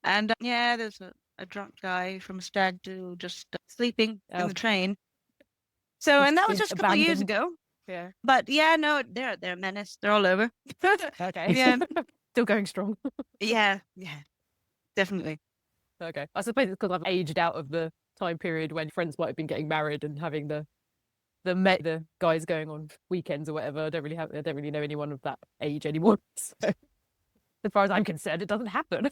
Speaker 2: And yeah, there's a drunk guy from a stag do just sleeping in
Speaker 3: Oh.
Speaker 2: the train. So, and that was
Speaker 3: Been
Speaker 2: just a couple of years
Speaker 3: abandoned.
Speaker 2: ago.
Speaker 3: Yeah.
Speaker 2: But yeah, no, they're a menace. They're all over.
Speaker 3: Okay.
Speaker 2: Yeah.
Speaker 3: Still going strong.
Speaker 2: Yeah, definitely.
Speaker 3: Okay. I suppose it's because I've aged out of the time period when friends might have been getting married and having the guys going on weekends or whatever. I don't really know anyone of that age anymore. So, as far as I'm concerned, it doesn't happen.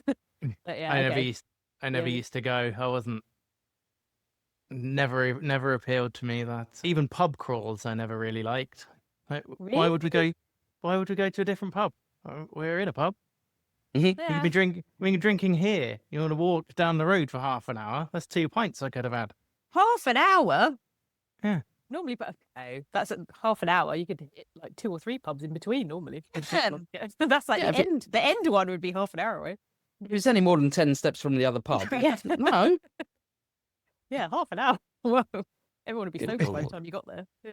Speaker 3: But yeah,
Speaker 1: I never
Speaker 3: okay.
Speaker 1: used used to go. I wasn't. Never appealed to me. That even pub crawls I never really liked. Like, why would we go? Why would we go to a different pub? We're in a pub. We
Speaker 3: Yeah.
Speaker 1: can be drinking here. You want to walk down the road for half an hour? That's 2 pints I could have had.
Speaker 3: Half an hour.
Speaker 1: Yeah.
Speaker 3: Normally, but okay, that's at half an hour. You could hit like 2 or 3 pubs in between normally.
Speaker 2: Yeah.
Speaker 3: That's like
Speaker 4: Yeah,
Speaker 3: the end. The end one would be half an hour away.
Speaker 4: If it's any more than 10 steps from the other pub,
Speaker 3: Yeah.
Speaker 4: no.
Speaker 3: Yeah, half an hour. Whoa. Everyone would be
Speaker 4: Good
Speaker 3: sober by the
Speaker 4: lord.
Speaker 3: time you got there. Yeah.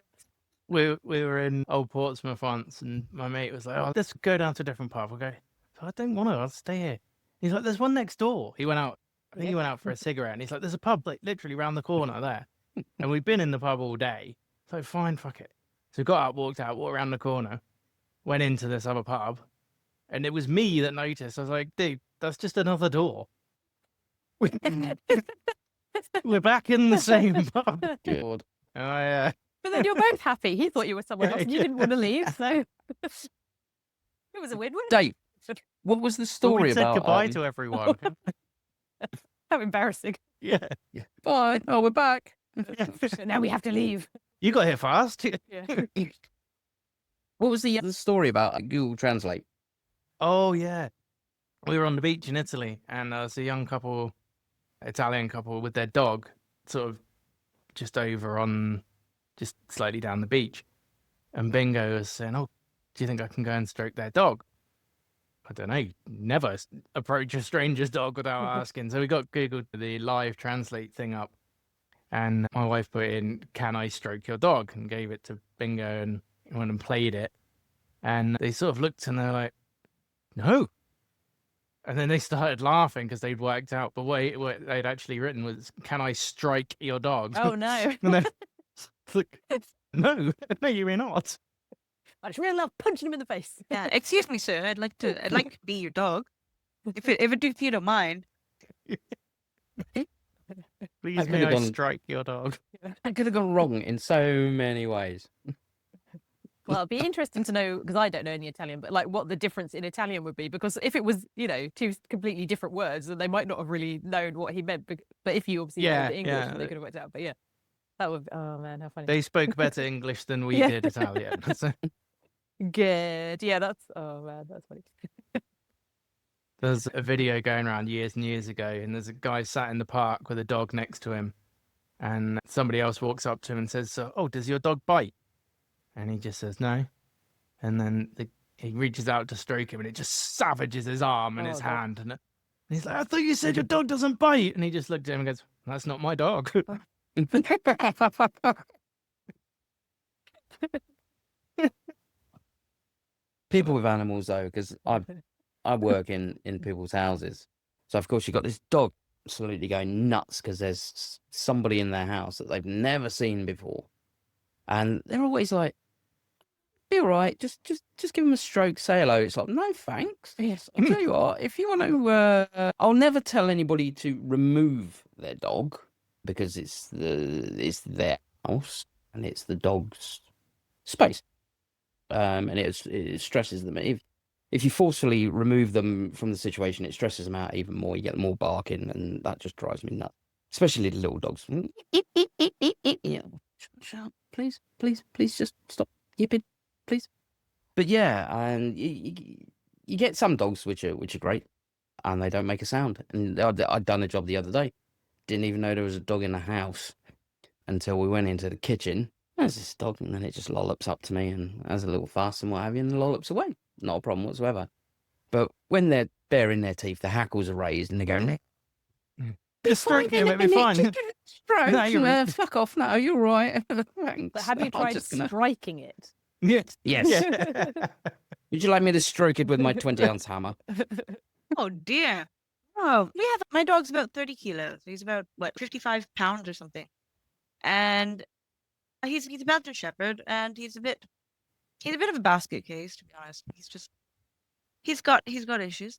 Speaker 1: We were in Old Portsmouth once, and my mate was like, "Oh, let's go down to a different pub." Okay, so I don't want to. I'll stay here. He's like, "There's one next door." He went out. I think he went out for a cigarette, and he's like, "There's a pub like literally round the corner there." And we've been in the pub all day, so fine, fuck it. So we got up, walked around the corner, went into this other pub, and it was me that noticed. I was like, "Dude, that's just another door." We're back in the same pub.
Speaker 4: Good.
Speaker 1: And I,
Speaker 3: But then you're both happy. He thought you were somewhere else and you
Speaker 1: Yeah.
Speaker 3: didn't want to leave, so it was a win-win.
Speaker 4: Dave, what was the
Speaker 1: we
Speaker 4: story
Speaker 1: said
Speaker 4: about?
Speaker 1: goodbye to everyone.
Speaker 3: How embarrassing.
Speaker 1: Yeah,
Speaker 4: Bye. Oh, we're back.
Speaker 3: Now we have to leave.
Speaker 1: you got here fast.
Speaker 3: Yeah.
Speaker 4: What was the story about Google Translate?
Speaker 1: Oh yeah, we were on the beach in Italy, and there was a young couple, Italian couple, with their dog, sort of just over on, just slightly down the beach. And Bingo was saying, "Oh, do you think I can go and stroke their dog?" I don't know. Never approach a stranger's dog without asking. So we got Googled the live translate thing up, and my wife put in, "Can I stroke your dog?" and gave it to Bingo, and went and played it. And they sort of looked and they're like, "No." And then they started laughing because they'd worked out, but what they'd actually written was, "Can I strike your dog?"
Speaker 3: Oh no.
Speaker 1: And then, look, no, no, you may not.
Speaker 3: I just really love punching him in the face.
Speaker 2: Yeah, excuse me, sir. I'd like to be your dog. If you don't mind.
Speaker 1: Please,
Speaker 4: That
Speaker 1: may
Speaker 4: could've
Speaker 1: I
Speaker 4: gone-
Speaker 1: strike your dog?
Speaker 4: That could have gone wrong in so many ways.
Speaker 3: Well, it'd be interesting to know, because I don't know any Italian, but like what the difference in Italian would be. Because if it was, you know, two completely different words, then they might not have really known what he meant. But if you obviously know
Speaker 1: Yeah,
Speaker 3: the English,
Speaker 1: yeah.
Speaker 3: then they could have worked it out. But yeah, that would. Oh man, how funny.
Speaker 1: They spoke better English than we
Speaker 3: Yeah.
Speaker 1: did Italian. So
Speaker 3: Good. Yeah, that's. Oh man, that's funny.
Speaker 1: there's a video going around years and years ago, and there's a guy sat in the park with a dog next to him, and somebody else walks up to him and says, "Oh, does your dog bite?" And he just says, "No." And then he reaches out to stroke him, and it just savages his arm and
Speaker 3: Oh,
Speaker 1: his
Speaker 3: God.
Speaker 1: hand. And he's like, "I thought you said your dog doesn't bite." And he just looked at him and goes, "That's not my dog."
Speaker 4: People with animals, though, because I work in people's houses. So, of course, you've got this dog absolutely going nuts because there's somebody in their house that they've never seen before. And they're always like, "Be all right, just give him a stroke, say hello." It's like, "No, thanks." Yes, I'll tell you what, if you want to, I'll never tell anybody to remove their dog because it's their house and it's the dog's space. And it stresses them. If you forcefully remove them from the situation, it stresses them out even more. You get more barking, and that just drives me nuts. Especially the little dogs. Yeah, shut up, please, just stop yipping, please. But yeah, and you get some dogs which are great, and they don't make a sound. And I'd done a job the other day, didn't even know there was a dog in the house until we went into the kitchen. There's this dog, and then it just lollops up to me and has a little fuss and what have you, and lollops away. Not a problem whatsoever. But when they're baring their teeth, the hackles are raised, and they're going,
Speaker 1: Just stroke him, it'll be fine.
Speaker 4: Stroke,
Speaker 1: No, you're-
Speaker 4: fuck off. No, you're right. Thanks.
Speaker 3: But have you
Speaker 4: I'm
Speaker 3: tried
Speaker 4: just gonna-
Speaker 3: striking it?
Speaker 1: Yes.
Speaker 4: Yes.
Speaker 1: Yeah.
Speaker 4: Would you like me to stroke it with my 20-ounce hammer?
Speaker 2: Oh dear. Oh, my dog's about 30 kilos. He's about 55 pounds or something, and he's a Belgian Shepherd, and he's a bit of a basket case, to be honest. He's got issues,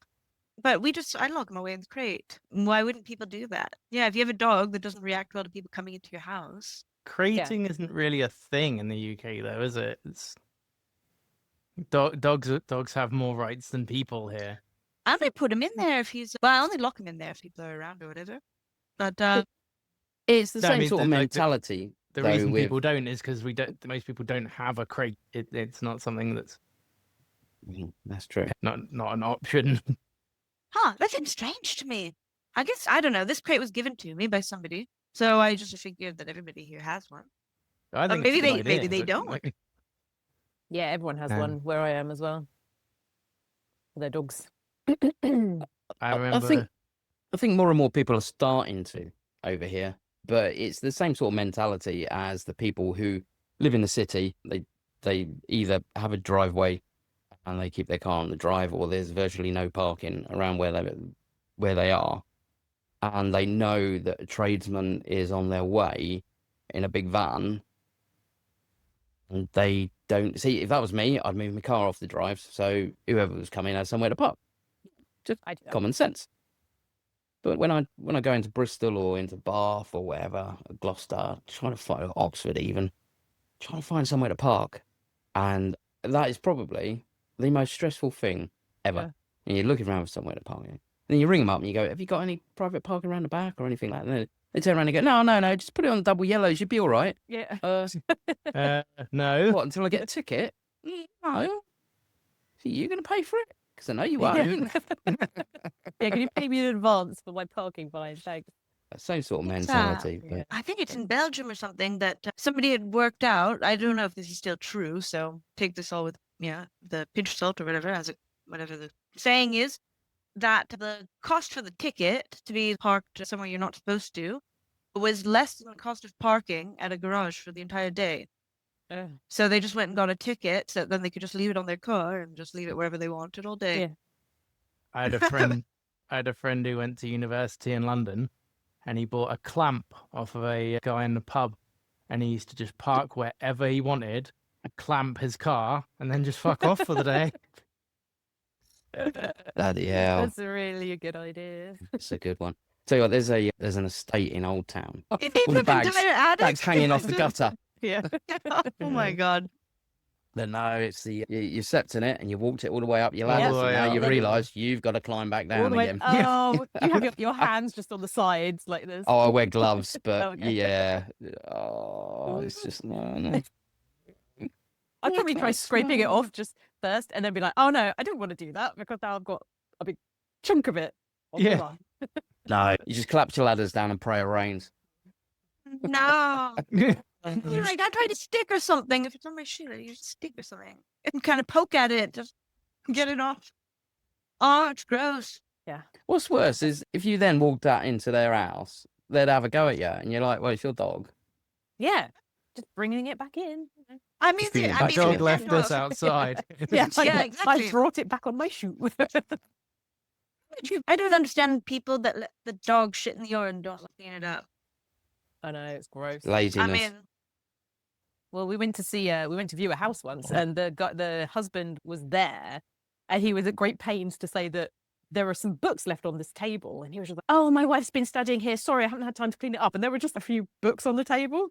Speaker 2: but I lock him away in the crate. Why wouldn't people do that? Yeah, if you have a dog that doesn't react well to people coming into your house.
Speaker 1: Crating isn't really a thing in the UK, though, is it? It's dogs have more rights than people here.
Speaker 2: I only put him in there if I only lock him in there if people are around or whatever. But
Speaker 4: It's the
Speaker 1: No, I
Speaker 4: same
Speaker 1: mean,
Speaker 4: sort of
Speaker 1: like,
Speaker 4: mentality.
Speaker 1: The
Speaker 4: though,
Speaker 1: reason
Speaker 4: with-
Speaker 1: people don't is because most people don't have a crate. It's not something that's
Speaker 4: That's true.
Speaker 1: not an option.
Speaker 2: that seems strange to me. I guess I don't know. This crate was given to me by somebody, so I just figured that everybody here has one.
Speaker 1: I think
Speaker 2: maybe
Speaker 1: it's a good
Speaker 2: maybe
Speaker 1: idea,
Speaker 2: they
Speaker 1: but,
Speaker 2: don't.
Speaker 1: like,
Speaker 3: Yeah, everyone has
Speaker 1: Yeah.
Speaker 3: one where I am as well. For their dogs.
Speaker 1: I remember.
Speaker 4: I think more and more people are starting to over here, but it's the same sort of mentality as the people who live in the city. They either have a driveway and they keep their car on the drive, or there's virtually no parking around where they are, and they know that a tradesman is on their way in a big van, and they don't see. If that was me, I'd move my car off the drive so whoever was coming had somewhere to park.
Speaker 3: I do that.
Speaker 4: Common sense. But when I go into Bristol or into Bath or wherever, Gloucester, trying to find Oxford even, trying to find somewhere to park, and that is probably the most stressful thing ever.
Speaker 3: Yeah.
Speaker 4: And you're looking around for somewhere to park. And then you ring them up and you go, "Have you got any private parking around the back or anything like that?" And they turn around and go, No, just put it on double yellows, you'll be all right."
Speaker 3: Yeah.
Speaker 1: No.
Speaker 4: What, until I get a ticket? No. So you're going to pay for it? Because I know you
Speaker 3: Yeah.
Speaker 4: won't.
Speaker 3: Yeah, can you pay me in advance for my parking fine? Thanks.
Speaker 4: Same sort of
Speaker 2: It's,
Speaker 4: mentality.
Speaker 3: yeah.
Speaker 4: But
Speaker 2: I think it's in Belgium or something that somebody had worked out. I don't know if this is still true, so take this all with the pinch of salt or whatever, whatever the saying is, that the cost for the ticket to be parked somewhere you're not supposed to was less than the cost of parking at a garage for the entire day. So they just went and got a ticket, so then they could just leave it on their car and just leave it wherever they wanted all day.
Speaker 3: Yeah.
Speaker 1: I had a friend. I had a friend who went to university in London, and he bought a clamp off of a guy in the pub, and he used to just park wherever he wanted, clamp his car, and then just fuck off for the day.
Speaker 4: bloody hell,
Speaker 3: That's really a good idea.
Speaker 4: it's a good one. Tell you what, there's an estate in Old Town.
Speaker 2: If
Speaker 4: All the
Speaker 2: even
Speaker 4: bags,
Speaker 2: entire attic-
Speaker 4: bags hanging off the gutter.
Speaker 3: Yeah.
Speaker 2: Oh my god.
Speaker 4: But no, it's you stepped in it and you walked it all the way up your
Speaker 1: All the
Speaker 4: ladders,
Speaker 1: way
Speaker 4: and now
Speaker 1: up.
Speaker 4: you've realised you've got to climb back
Speaker 3: All
Speaker 4: down
Speaker 3: the way.
Speaker 4: again.
Speaker 3: Oh, you have your hands just on the sides like this.
Speaker 4: Oh, I wear gloves, but
Speaker 3: Okay.
Speaker 4: yeah. Oh, it's just no.
Speaker 3: I'd probably try
Speaker 4: That's
Speaker 3: scraping it
Speaker 4: smart.
Speaker 3: off just first and then be like, oh no, I don't want to do that because now I've got a big chunk of it. on the
Speaker 1: Yeah.
Speaker 3: line.
Speaker 4: No, you just collapse your ladders down and pray it rains.
Speaker 2: No. You're like, I tried to stick or something. If it's on my shoe, you just stick or something and kind of poke at it, just get it off. Oh, it's gross.
Speaker 4: What's worse is if you then walked out into their house, they'd have a go at you, and you're like, "Well, it's your dog."
Speaker 3: Yeah. Just bringing it back in.
Speaker 2: I mean,
Speaker 4: Just bring it
Speaker 2: I
Speaker 4: back
Speaker 2: mean,
Speaker 4: to
Speaker 1: Dog
Speaker 4: you.
Speaker 1: left us
Speaker 2: I
Speaker 1: outside.
Speaker 3: Yeah,
Speaker 2: Yeah, exactly.
Speaker 3: I brought it back on my shoe.
Speaker 2: don't understand people that let the dog shit in the yard and don't clean it up.
Speaker 3: I know, it's gross.
Speaker 4: Laziness.
Speaker 2: I mean,
Speaker 3: Well, we went to view a house once, and the husband was there, and he was at great pains to say that there were some books left on this table, and he was just like, "Oh, my wife's been studying here. Sorry, I haven't had time to clean it up." And there were just a few books on the table.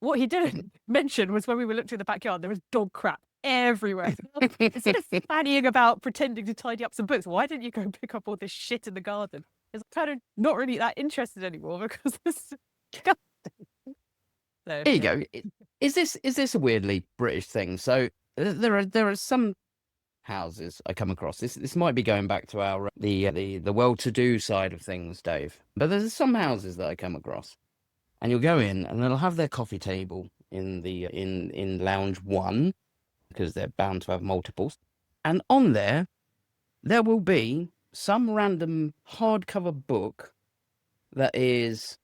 Speaker 3: What he didn't mention was when we were looking in the backyard, there was dog crap everywhere. Instead of fannying about pretending to tidy up some books, why didn't you go and pick up all this shit in the garden? It's kind of not really that interested anymore because it's disgusting. So,
Speaker 4: Here you
Speaker 3: yeah.
Speaker 4: go. Is this a weirdly British thing? So there are some houses I come across. This might be going back to our the well-to-do side of things, Dave. But there's some houses that I come across, and you'll go in and they'll have their coffee table in the in lounge 1 because they're bound to have multiples, and on there will be some random hardcover book that is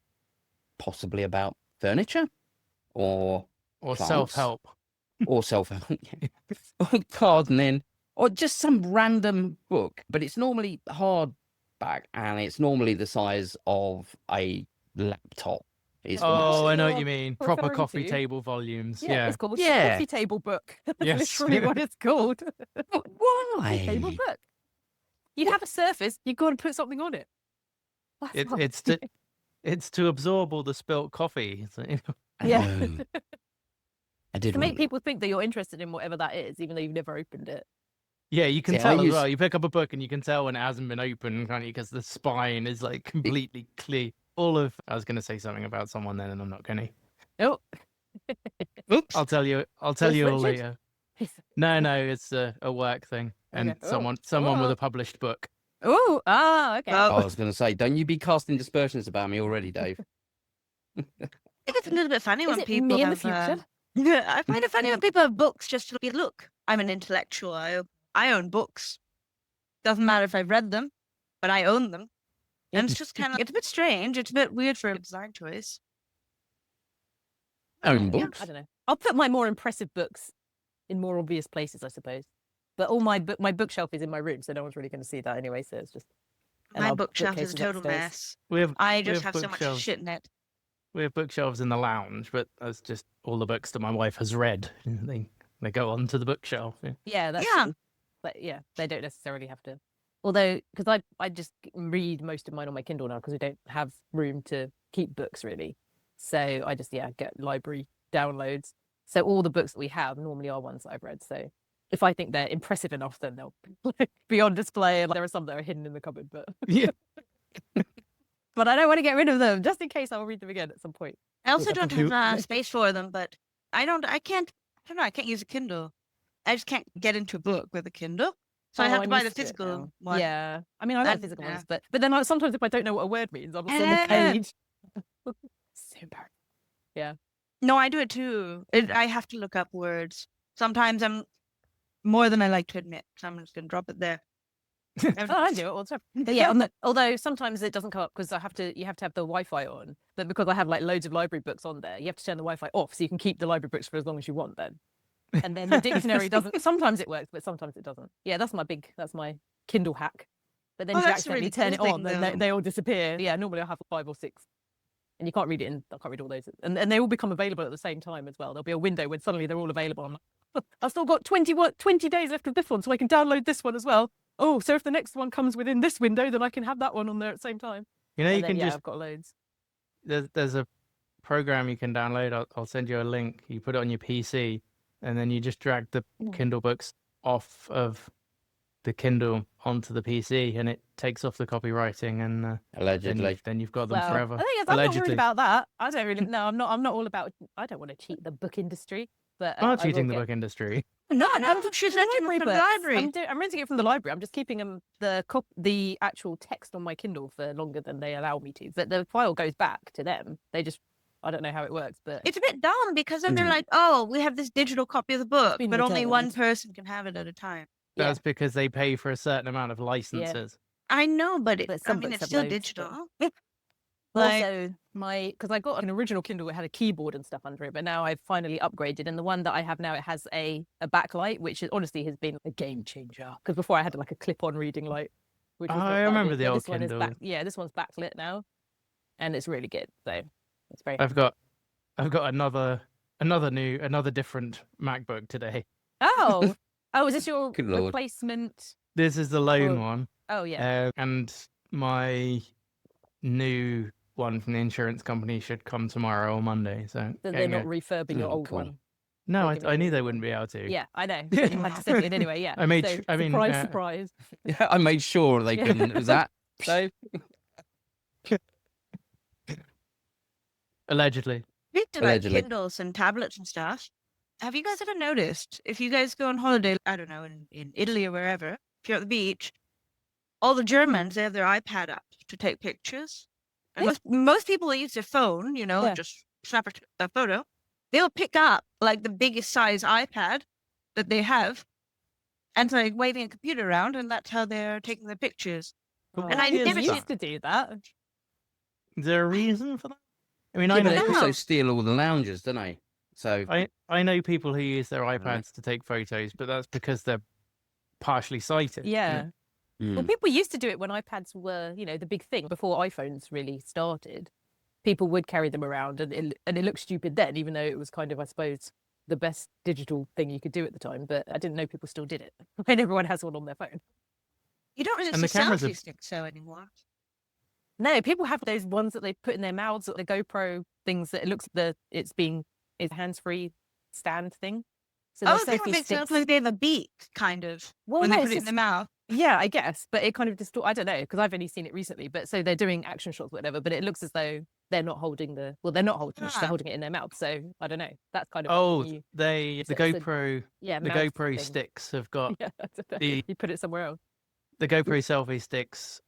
Speaker 4: possibly about furniture or
Speaker 1: Or
Speaker 4: Plants.
Speaker 1: self-help.
Speaker 4: or self-help or gardening or just some random book, but it's normally hardback and it's normally the size of a laptop. It's
Speaker 1: Oh, I know what
Speaker 3: you're
Speaker 1: you mean. Proper
Speaker 3: referring
Speaker 1: coffee
Speaker 3: to.
Speaker 1: table volumes.
Speaker 3: Yeah,
Speaker 1: Yeah.
Speaker 3: it's called
Speaker 4: Yeah.
Speaker 3: coffee table book. That's
Speaker 1: Yes.
Speaker 3: literally what it's called.
Speaker 4: Why?
Speaker 3: Table book. You have a surface, you've got to put something on it. That's why.
Speaker 1: It's to absorb all the spilt coffee. So,
Speaker 3: Yeah.
Speaker 4: I did
Speaker 3: To make
Speaker 4: want-
Speaker 3: people think that you're interested in whatever that is, even though you've never opened it.
Speaker 1: yeah, you can
Speaker 4: See, I
Speaker 1: tell as
Speaker 4: use-
Speaker 1: well. You pick up a book and you can tell when it hasn't been opened, can't you? Because the spine is like completely clear. I was going to say something about someone then, and I'm not going to.
Speaker 3: Oh,
Speaker 4: Oops.
Speaker 1: I'll tell you
Speaker 3: Where's
Speaker 1: all
Speaker 3: Richard?
Speaker 1: later. No, it's a work thing, and
Speaker 3: Okay. Oh.
Speaker 1: someone with
Speaker 3: Oh.
Speaker 1: a published book.
Speaker 3: oh, okay.
Speaker 2: Well,
Speaker 4: I was going to say, don't you be casting dispersions about me already, Dave.
Speaker 2: I think it's a little bit funny
Speaker 3: Is
Speaker 2: when
Speaker 3: it
Speaker 2: people
Speaker 3: me in the
Speaker 2: have,
Speaker 3: future?
Speaker 2: Yeah, I find it funny when people have books just to look. I'm an intellectual. I own books. Doesn't matter if I've read them, but I own them. And it's just kind of, it's a bit strange. It's a bit weird for a design choice.
Speaker 4: Own
Speaker 3: Yeah,
Speaker 4: books.
Speaker 3: I don't know. I'll put my more impressive books in more obvious places, I suppose. But all my bookshelf is in my room, so no one's really going to see that anyway. So it's just and
Speaker 2: My
Speaker 3: our
Speaker 2: bookshelf is a
Speaker 3: bookcases
Speaker 2: total
Speaker 3: upstairs.
Speaker 2: mess.
Speaker 1: We have
Speaker 2: I
Speaker 1: we
Speaker 2: just have so much
Speaker 1: bookshelves.
Speaker 2: shit in it.
Speaker 1: We have bookshelves in the lounge, but that's just all the books that my wife has read. They go onto the bookshelf. Yeah.
Speaker 3: Yeah, that's
Speaker 2: Yeah.
Speaker 3: true. But yeah, they don't necessarily have to. Although, because I just read most of mine on my Kindle now because we don't have room to keep books really. So I just get library downloads. So all the books that we have normally are ones that I've read. So if I think they're impressive enough, then they'll be on display. And there are some that are hidden in the cupboard, but
Speaker 1: Yeah.
Speaker 3: but I don't want to get rid of them just in case I'll read them again at some point.
Speaker 2: I also
Speaker 3: Yeah.
Speaker 2: don't have space for them, but I can't use a Kindle. I just can't get into a book with a Kindle. So I
Speaker 3: Oh,
Speaker 2: have to buy the
Speaker 3: missed it
Speaker 2: physical
Speaker 3: now.
Speaker 2: one.
Speaker 3: Yeah, I mean I like
Speaker 2: And,
Speaker 3: physical
Speaker 2: yeah.
Speaker 3: ones, but then sometimes if I don't know what a word means, I'll just on the
Speaker 2: Yeah.
Speaker 3: page So embarrassing. Yeah.
Speaker 2: No, I do it too. I have to look up words. Sometimes I'm more than I like to admit. So I'm just gonna drop it there.
Speaker 3: Oh, I do it all the time. But yeah, although sometimes it doesn't come up because you have to have the Wi-Fi on. But because I have like loads of library books on there, you have to turn the Wi-Fi off so you can keep the library books for as long as you want then. And then the dictionary doesn't. Sometimes it works, but sometimes it doesn't. Yeah, that's my Kindle hack. But then
Speaker 2: Oh,
Speaker 3: if you
Speaker 2: that's a really
Speaker 3: accidentally turn
Speaker 2: cool
Speaker 3: it on,
Speaker 2: thing,
Speaker 3: then
Speaker 2: though.
Speaker 3: they all disappear. Yeah, normally I'll have 5 or 6. And you can't read it I can't read all those. And they all become available at the same time as well. There'll be a window when suddenly they're all available. I'm like, I've still got 20 days left of this one, so I can download this one as well. Oh, so if the next one comes within this window, then I can have that one on there at the same time.
Speaker 1: You know,
Speaker 3: And
Speaker 1: you
Speaker 3: then,
Speaker 1: can just
Speaker 3: I've got loads.
Speaker 1: there's a program you can download. I'll send you a link. You put it on your PC, and then you just drag the Kindle books off of the Kindle onto the PC, and it takes off the copywriting, and
Speaker 4: Allegedly.
Speaker 1: then you've got them
Speaker 3: Well,
Speaker 1: forever.
Speaker 3: I think I'm not
Speaker 1: Allegedly.
Speaker 3: worried about that. I don't really. No, I'm not. I'm not all about. I don't want to cheat the book industry. But
Speaker 1: I'm not
Speaker 3: I will
Speaker 1: cheating the
Speaker 3: get-
Speaker 1: book industry.
Speaker 2: No,
Speaker 3: I'm
Speaker 2: she's
Speaker 3: renting
Speaker 2: renting from the
Speaker 3: books.
Speaker 2: library.
Speaker 3: I'm renting it from the library. I'm just keeping the actual text on my Kindle for longer than they allow me to. But the file goes back to them. They just, I don't know how it works, but
Speaker 2: It's a bit dumb because then they're like, oh, we have this digital copy of the book,
Speaker 3: been
Speaker 2: but only one
Speaker 3: returned.
Speaker 2: person can have it at a time.
Speaker 3: yeah.
Speaker 1: That's because they pay for a certain amount of licenses.
Speaker 2: I know, but
Speaker 3: But
Speaker 2: I
Speaker 3: some
Speaker 2: mean,
Speaker 3: books
Speaker 2: it's
Speaker 3: have
Speaker 2: still
Speaker 3: loads, but-
Speaker 2: digital. Like,
Speaker 3: Also, because I got an original Kindle, it had a keyboard and stuff under it, but now I've finally upgraded, and the one that I have now, it has a backlight, which honestly has been a game changer. Because before I had like a clip-on reading light, which was
Speaker 1: Oh,
Speaker 3: not
Speaker 1: I
Speaker 3: that
Speaker 1: remember
Speaker 3: good,
Speaker 1: the
Speaker 3: but
Speaker 1: old
Speaker 3: this one is
Speaker 1: Kindle.
Speaker 3: this one's backlit now, and it's really good. So it's very.
Speaker 1: I've got another different MacBook today.
Speaker 3: Oh, is this your
Speaker 4: Good lord.
Speaker 3: replacement?
Speaker 1: This is the loan
Speaker 3: Oh,
Speaker 1: one,
Speaker 3: Oh yeah.
Speaker 1: and my new one from the insurance company should come tomorrow or Monday. So
Speaker 3: So they're
Speaker 1: getting
Speaker 3: not
Speaker 1: a-
Speaker 3: refurbing your
Speaker 4: Oh,
Speaker 3: old
Speaker 4: cool.
Speaker 3: one.
Speaker 1: No,
Speaker 3: They're giving
Speaker 1: I knew
Speaker 3: you
Speaker 1: they
Speaker 3: one.
Speaker 1: wouldn't be able to.
Speaker 3: Yeah, I know. But you had to send it in anyway. Yeah.
Speaker 1: I made
Speaker 3: So,
Speaker 1: su- I mean,
Speaker 3: surprise,
Speaker 1: uh,
Speaker 3: surprise.
Speaker 4: Yeah, I made sure they
Speaker 3: Yeah.
Speaker 4: couldn't. Was that? So
Speaker 1: Allegedly.
Speaker 2: speak to like
Speaker 4: Allegedly.
Speaker 2: Kindles and tablets and stuff. Have you guys ever noticed if you guys go on holiday, I don't know, in Italy or wherever, if you're at the beach, all the Germans, they have their iPad up to take pictures. And most people use their phone,
Speaker 3: Yeah.
Speaker 2: just snap a photo. They'll pick up like the biggest size iPad that they have and like waving a computer around, and that's how they're taking their pictures.
Speaker 1: But
Speaker 2: And
Speaker 1: why
Speaker 2: I
Speaker 1: is
Speaker 2: never
Speaker 1: that?
Speaker 3: used to do that.
Speaker 1: Is there a reason for that? I mean,
Speaker 4: yeah,
Speaker 1: I
Speaker 4: but
Speaker 1: know
Speaker 4: they
Speaker 2: No.
Speaker 4: also steal all the lounges, don't they? So
Speaker 1: I know people who use their iPads to take photos, but that's because they're partially sighted.
Speaker 3: Yeah. Well,
Speaker 4: mm.
Speaker 3: people used to do it when iPads were, the big thing before iPhones really started. People would carry them around, and it looked stupid then, even though it was kind of, I suppose, the best digital thing you could do at the time. But I didn't know people still did it when everyone has one on their phone.
Speaker 2: You don't really
Speaker 1: And the
Speaker 2: see
Speaker 1: cameras are-
Speaker 2: selfie sticks so anymore.
Speaker 3: No, people have those ones that they put in their mouths, the GoPro things that it looks it's hands-free stand thing. So
Speaker 2: Oh,
Speaker 3: they're
Speaker 2: they
Speaker 3: selfie
Speaker 2: make sounds
Speaker 3: sticks.
Speaker 2: like they have a beak, kind of,
Speaker 3: Well,
Speaker 2: when
Speaker 3: no,
Speaker 2: they
Speaker 3: it's
Speaker 2: put it in
Speaker 3: just-
Speaker 2: their mouth.
Speaker 3: Yeah, I guess, but it kind of I don't know, because I've only seen it recently. But so they're doing action shots, whatever. But it looks as though they're not holding they're not holding it,
Speaker 2: Ah.
Speaker 3: they're holding it in their mouth. So I don't know. That's kind of
Speaker 1: Oh,
Speaker 3: new.
Speaker 1: the
Speaker 3: So- so-
Speaker 1: GoPro
Speaker 3: Yeah,
Speaker 1: the
Speaker 3: mouth
Speaker 1: GoPro
Speaker 3: thing.
Speaker 1: sticks have got
Speaker 3: Yeah, I don't know.
Speaker 1: the-
Speaker 3: You put it somewhere else.
Speaker 1: the GoPro selfie sticks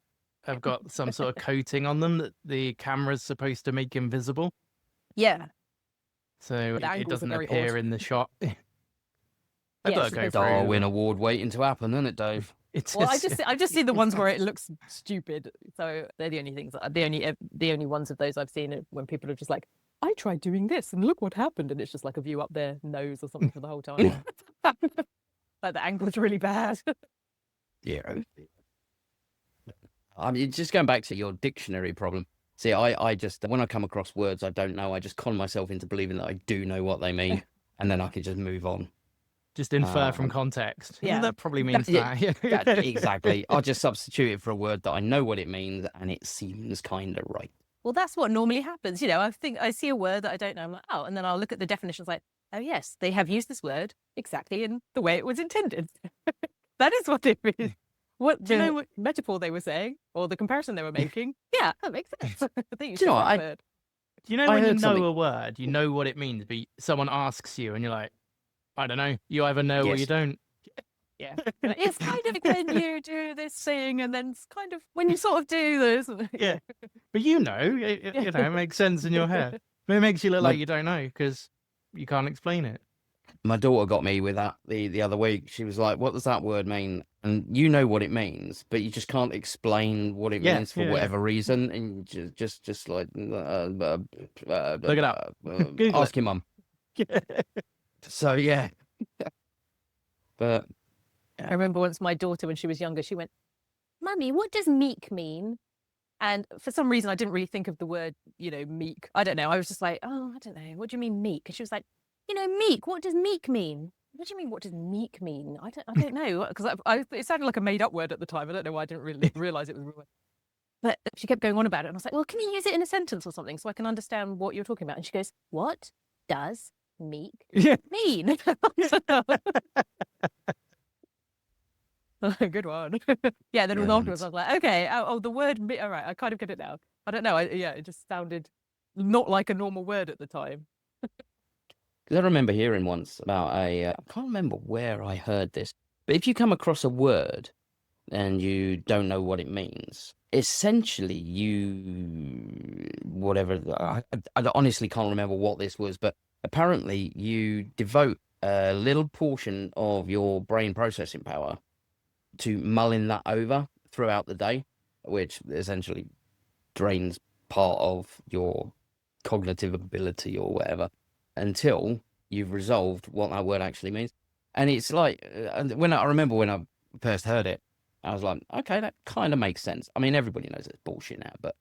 Speaker 1: have got some sort of coating on them that the camera's supposed to make invisible,
Speaker 3: Yeah,
Speaker 1: so
Speaker 3: The
Speaker 1: it
Speaker 3: angles are
Speaker 1: doesn't
Speaker 3: very
Speaker 1: appear
Speaker 3: odd.
Speaker 1: in the shot. I've
Speaker 3: Yeah,
Speaker 1: got a
Speaker 3: so they-
Speaker 1: GoPro.
Speaker 4: Darwin Award waiting to happen, isn't it, Dave?
Speaker 1: It's
Speaker 3: well,
Speaker 1: just-
Speaker 3: I've just seen the ones where it looks stupid. So they're the only things, the only ones of those I've seen are when people are just like, I tried doing this and look what happened, and it's just like a view up their nose or something for the whole time. Like the angle's really bad.
Speaker 4: Yeah. I mean, just going back to your dictionary problem. See, I just, when I come across words I don't know, I just con myself into believing that I do know what they mean, and then I can just move on.
Speaker 1: just infer from
Speaker 4: Um,
Speaker 1: context.
Speaker 3: yeah.
Speaker 1: That probably means
Speaker 4: yeah,
Speaker 1: that.
Speaker 4: That- exactly. I'll just substitute it for a word that I know what it means, and it seems kind of right.
Speaker 3: Well, that's what normally happens. I think I see a word that I don't know. I'm like, oh, and then I'll look at the definitions like, oh, yes, they have used this word exactly in the way it was intended. That is what it is. What
Speaker 1: Do you know
Speaker 3: the
Speaker 1: what-
Speaker 3: metaphor they were saying or the comparison they were making? Yeah, that makes sense. I think
Speaker 4: Do you know what,
Speaker 3: word.
Speaker 1: You know
Speaker 4: I
Speaker 1: when you
Speaker 4: heard
Speaker 1: know
Speaker 4: something-
Speaker 1: a word, you know what it means, but someone asks you and you're like, I don't know. You either know or
Speaker 4: Yes.
Speaker 1: you don't.
Speaker 3: Yeah. Like, it's kind of when you do this thing, and then it's kind of when you sort of do this.
Speaker 1: Yeah. But it makes sense in your head. But it makes you look
Speaker 4: My-
Speaker 1: like you don't know because you can't explain it.
Speaker 4: My daughter got me with that the other week. She was like, "What does that word mean?" And you know what it means, but you just can't explain what it
Speaker 1: Yeah,
Speaker 4: means for
Speaker 1: yeah.
Speaker 4: whatever reason, and just like
Speaker 1: Look it up. Google
Speaker 4: ask your mum. So yeah, but
Speaker 3: I remember once my daughter, when she was younger, she went, "Mummy, what does meek mean?" And for some reason, I didn't really think of the word, meek. I don't know. I was just like, oh, I don't know. What do you mean meek? And she was like, meek. What does meek mean? What do you mean? What does meek mean? I don't know, because it sounded like a made up word at the time. I don't know why I didn't really realize it was a real word. But she kept going on about it, and I was like, well, can you use it in a sentence or something so I can understand what you're talking about? And she goes, what does meek mean? Good one. Yeah, then afterwards I was like, okay, the word all right, I kind of get it now. I don't know. It just sounded not like a normal word at the time.
Speaker 4: because I remember hearing once about I can't remember where I heard this, but if you come across a word and you don't know what it means, essentially I honestly can't remember what this was, but apparently you devote a little portion of your brain processing power to mulling that over throughout the day, which essentially drains part of your cognitive ability or whatever until you've resolved what that word actually means. And it's like, I remember when I first heard it, I was like, okay, that kind of makes sense. I mean, everybody knows it's bullshit now, but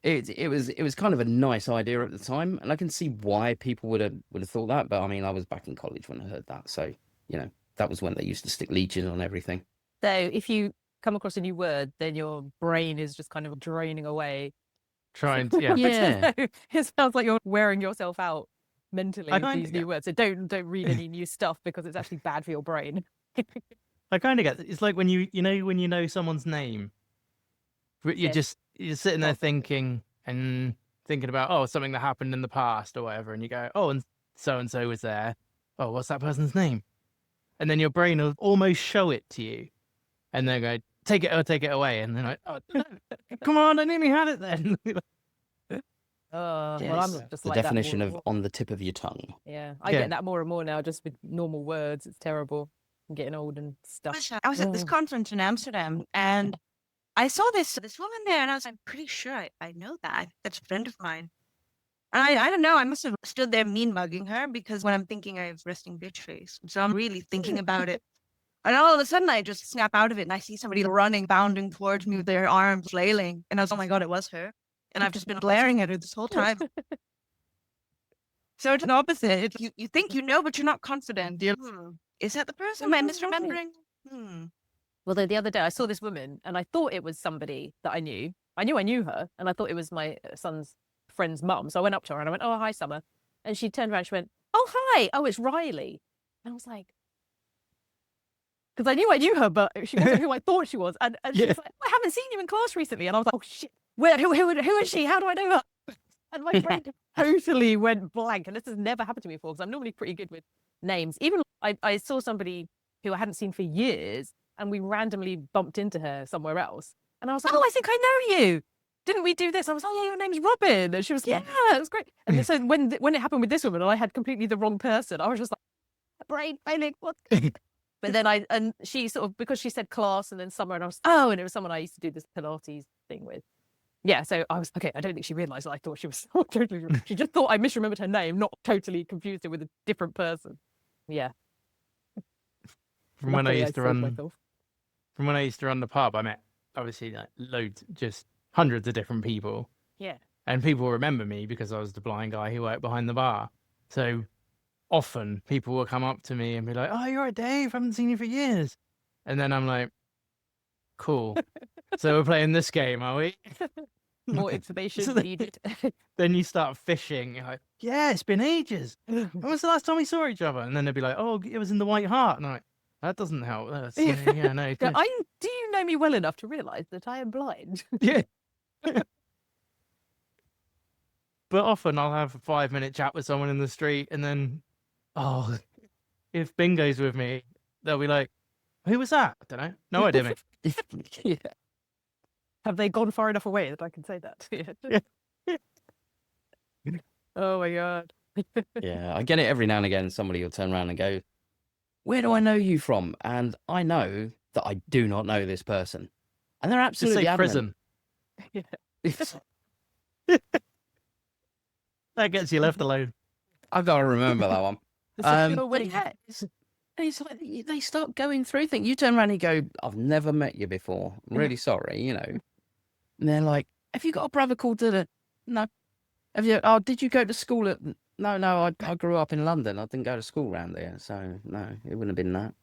Speaker 4: it was kind of a nice idea at the time, and I can see why people would have thought that. But I mean, I was back in college when I heard that, so that was when they used to stick leeches on everything.
Speaker 3: So if you come across a new word, then your brain is just kind of draining away.
Speaker 1: Trying to, yeah.
Speaker 4: Yeah.
Speaker 3: It sounds like you're wearing yourself out mentally
Speaker 1: I
Speaker 3: with
Speaker 1: kinda
Speaker 3: these new words. So don't read any new stuff because it's actually bad for your brain.
Speaker 1: I kind of get it. It's like when you know someone's name, but
Speaker 3: Yes.
Speaker 1: you're sitting there thinking about something that happened in the past or whatever, and you go, oh, and so was there. Oh, what's that person's name? And then your brain will almost show it to you, and then go, take it away, and then like, oh, no, come on, I nearly had it then.
Speaker 3: Well, I'm
Speaker 4: Yes.
Speaker 3: not just
Speaker 4: The
Speaker 3: like that
Speaker 4: definition
Speaker 3: more
Speaker 4: of
Speaker 3: and more.
Speaker 4: on the tip of your tongue.
Speaker 3: Yeah, I
Speaker 1: Yeah.
Speaker 3: get that more and more now, just with normal words. It's terrible. I'm getting old and stuff.
Speaker 2: I was at this conference in Amsterdam, and I saw this woman there, and I'm pretty sure I know that. That's a friend of mine. And I don't know, I must have stood there mean mugging her, because when I'm thinking I have resting bitch face. So I'm really thinking about it. And all of a sudden I just snap out of it, and I see somebody running, bounding towards me with their arms flailing. And I was, oh my God, it was her. And I've just been glaring at her this whole time. So it's an opposite. You think you know, but you're not confident. You're, is that the person? Am I misremembering?
Speaker 3: Well, the other day I saw this woman, and I thought it was somebody that I knew. I knew her, and I thought it was my son's friend's mum. So I went up to her and I went, "Oh, hi, Summer." And she turned around and she went, "Oh, hi. Oh, it's Riley." And I was like, because I knew her, but she wasn't who I thought she was. And she was like, "I haven't seen you in class recently." And I was like, "Oh shit, who is she? How do I know her?" And my brain totally went blank. And this has never happened to me before, because I'm normally pretty good with names. Even I saw somebody who I hadn't seen for years, and we randomly bumped into her somewhere else. And I was like, "Oh, I think I know you. Didn't we do this?" I was like, "Oh, yeah, your name's Robin." And she was, "Yeah, it was great." And then, so when it happened with this woman, and I had completely the wrong person, I was just like, brain failing. What? But then and she sort of, because she said class and then Summer, and I was, and it was someone I used to do this Pilates thing with. Yeah, so I was, okay, I don't think she realised that I thought she was totally, she just thought I misremembered her name, not totally confused her with a different person. Yeah.
Speaker 1: From when I
Speaker 3: Luckily,
Speaker 1: used to
Speaker 3: saved
Speaker 1: run,
Speaker 3: myself.
Speaker 1: from when I used to run the pub, I met obviously like loads, just hundreds of different people.
Speaker 3: Yeah.
Speaker 1: And people remember me because I was the blind guy who worked behind the bar. So often people will come up to me and be like, "Oh, you're right, Dave. I haven't seen you for years." And then I'm like, "Cool. So we're playing this game, are we?"
Speaker 3: More information
Speaker 1: So then-
Speaker 3: needed.
Speaker 1: Then you start fishing. You're like, "Yeah, it's been ages. When was the last time we saw each other?" And then they'll be like, "Oh, it was in the White Hart." And I'm like, "That doesn't help." That's, yeah, no.
Speaker 3: Do you know me well enough to realise that I am blind?
Speaker 1: Yeah. But often I'll have a 5-minute chat with someone in the street, and then, if Bingo's with me, they'll be like, Who was that? I don't know. No idea, mate.
Speaker 4: Yeah.
Speaker 3: Have they gone far enough away that I can say that? Oh my god.
Speaker 4: Yeah, I get it every now and again. Somebody will turn around and go, "Where do I know you from?" And I know that I do not know this person, and they're
Speaker 1: Just
Speaker 4: absolutely
Speaker 1: say
Speaker 4: adamant.
Speaker 1: prison. That gets you left alone.
Speaker 4: I've got to remember that one.
Speaker 3: The secure
Speaker 4: But
Speaker 3: wedding.
Speaker 4: yeah, it's like they start going through things. You turn around and you go, "I've never met you before. I'm really sorry," you know. And they're like, "Have you got a brother called Dylan?" No. Have you? Oh, did you go to school at? No. I grew up in London. I didn't go to school around there, so no, it wouldn't have been that.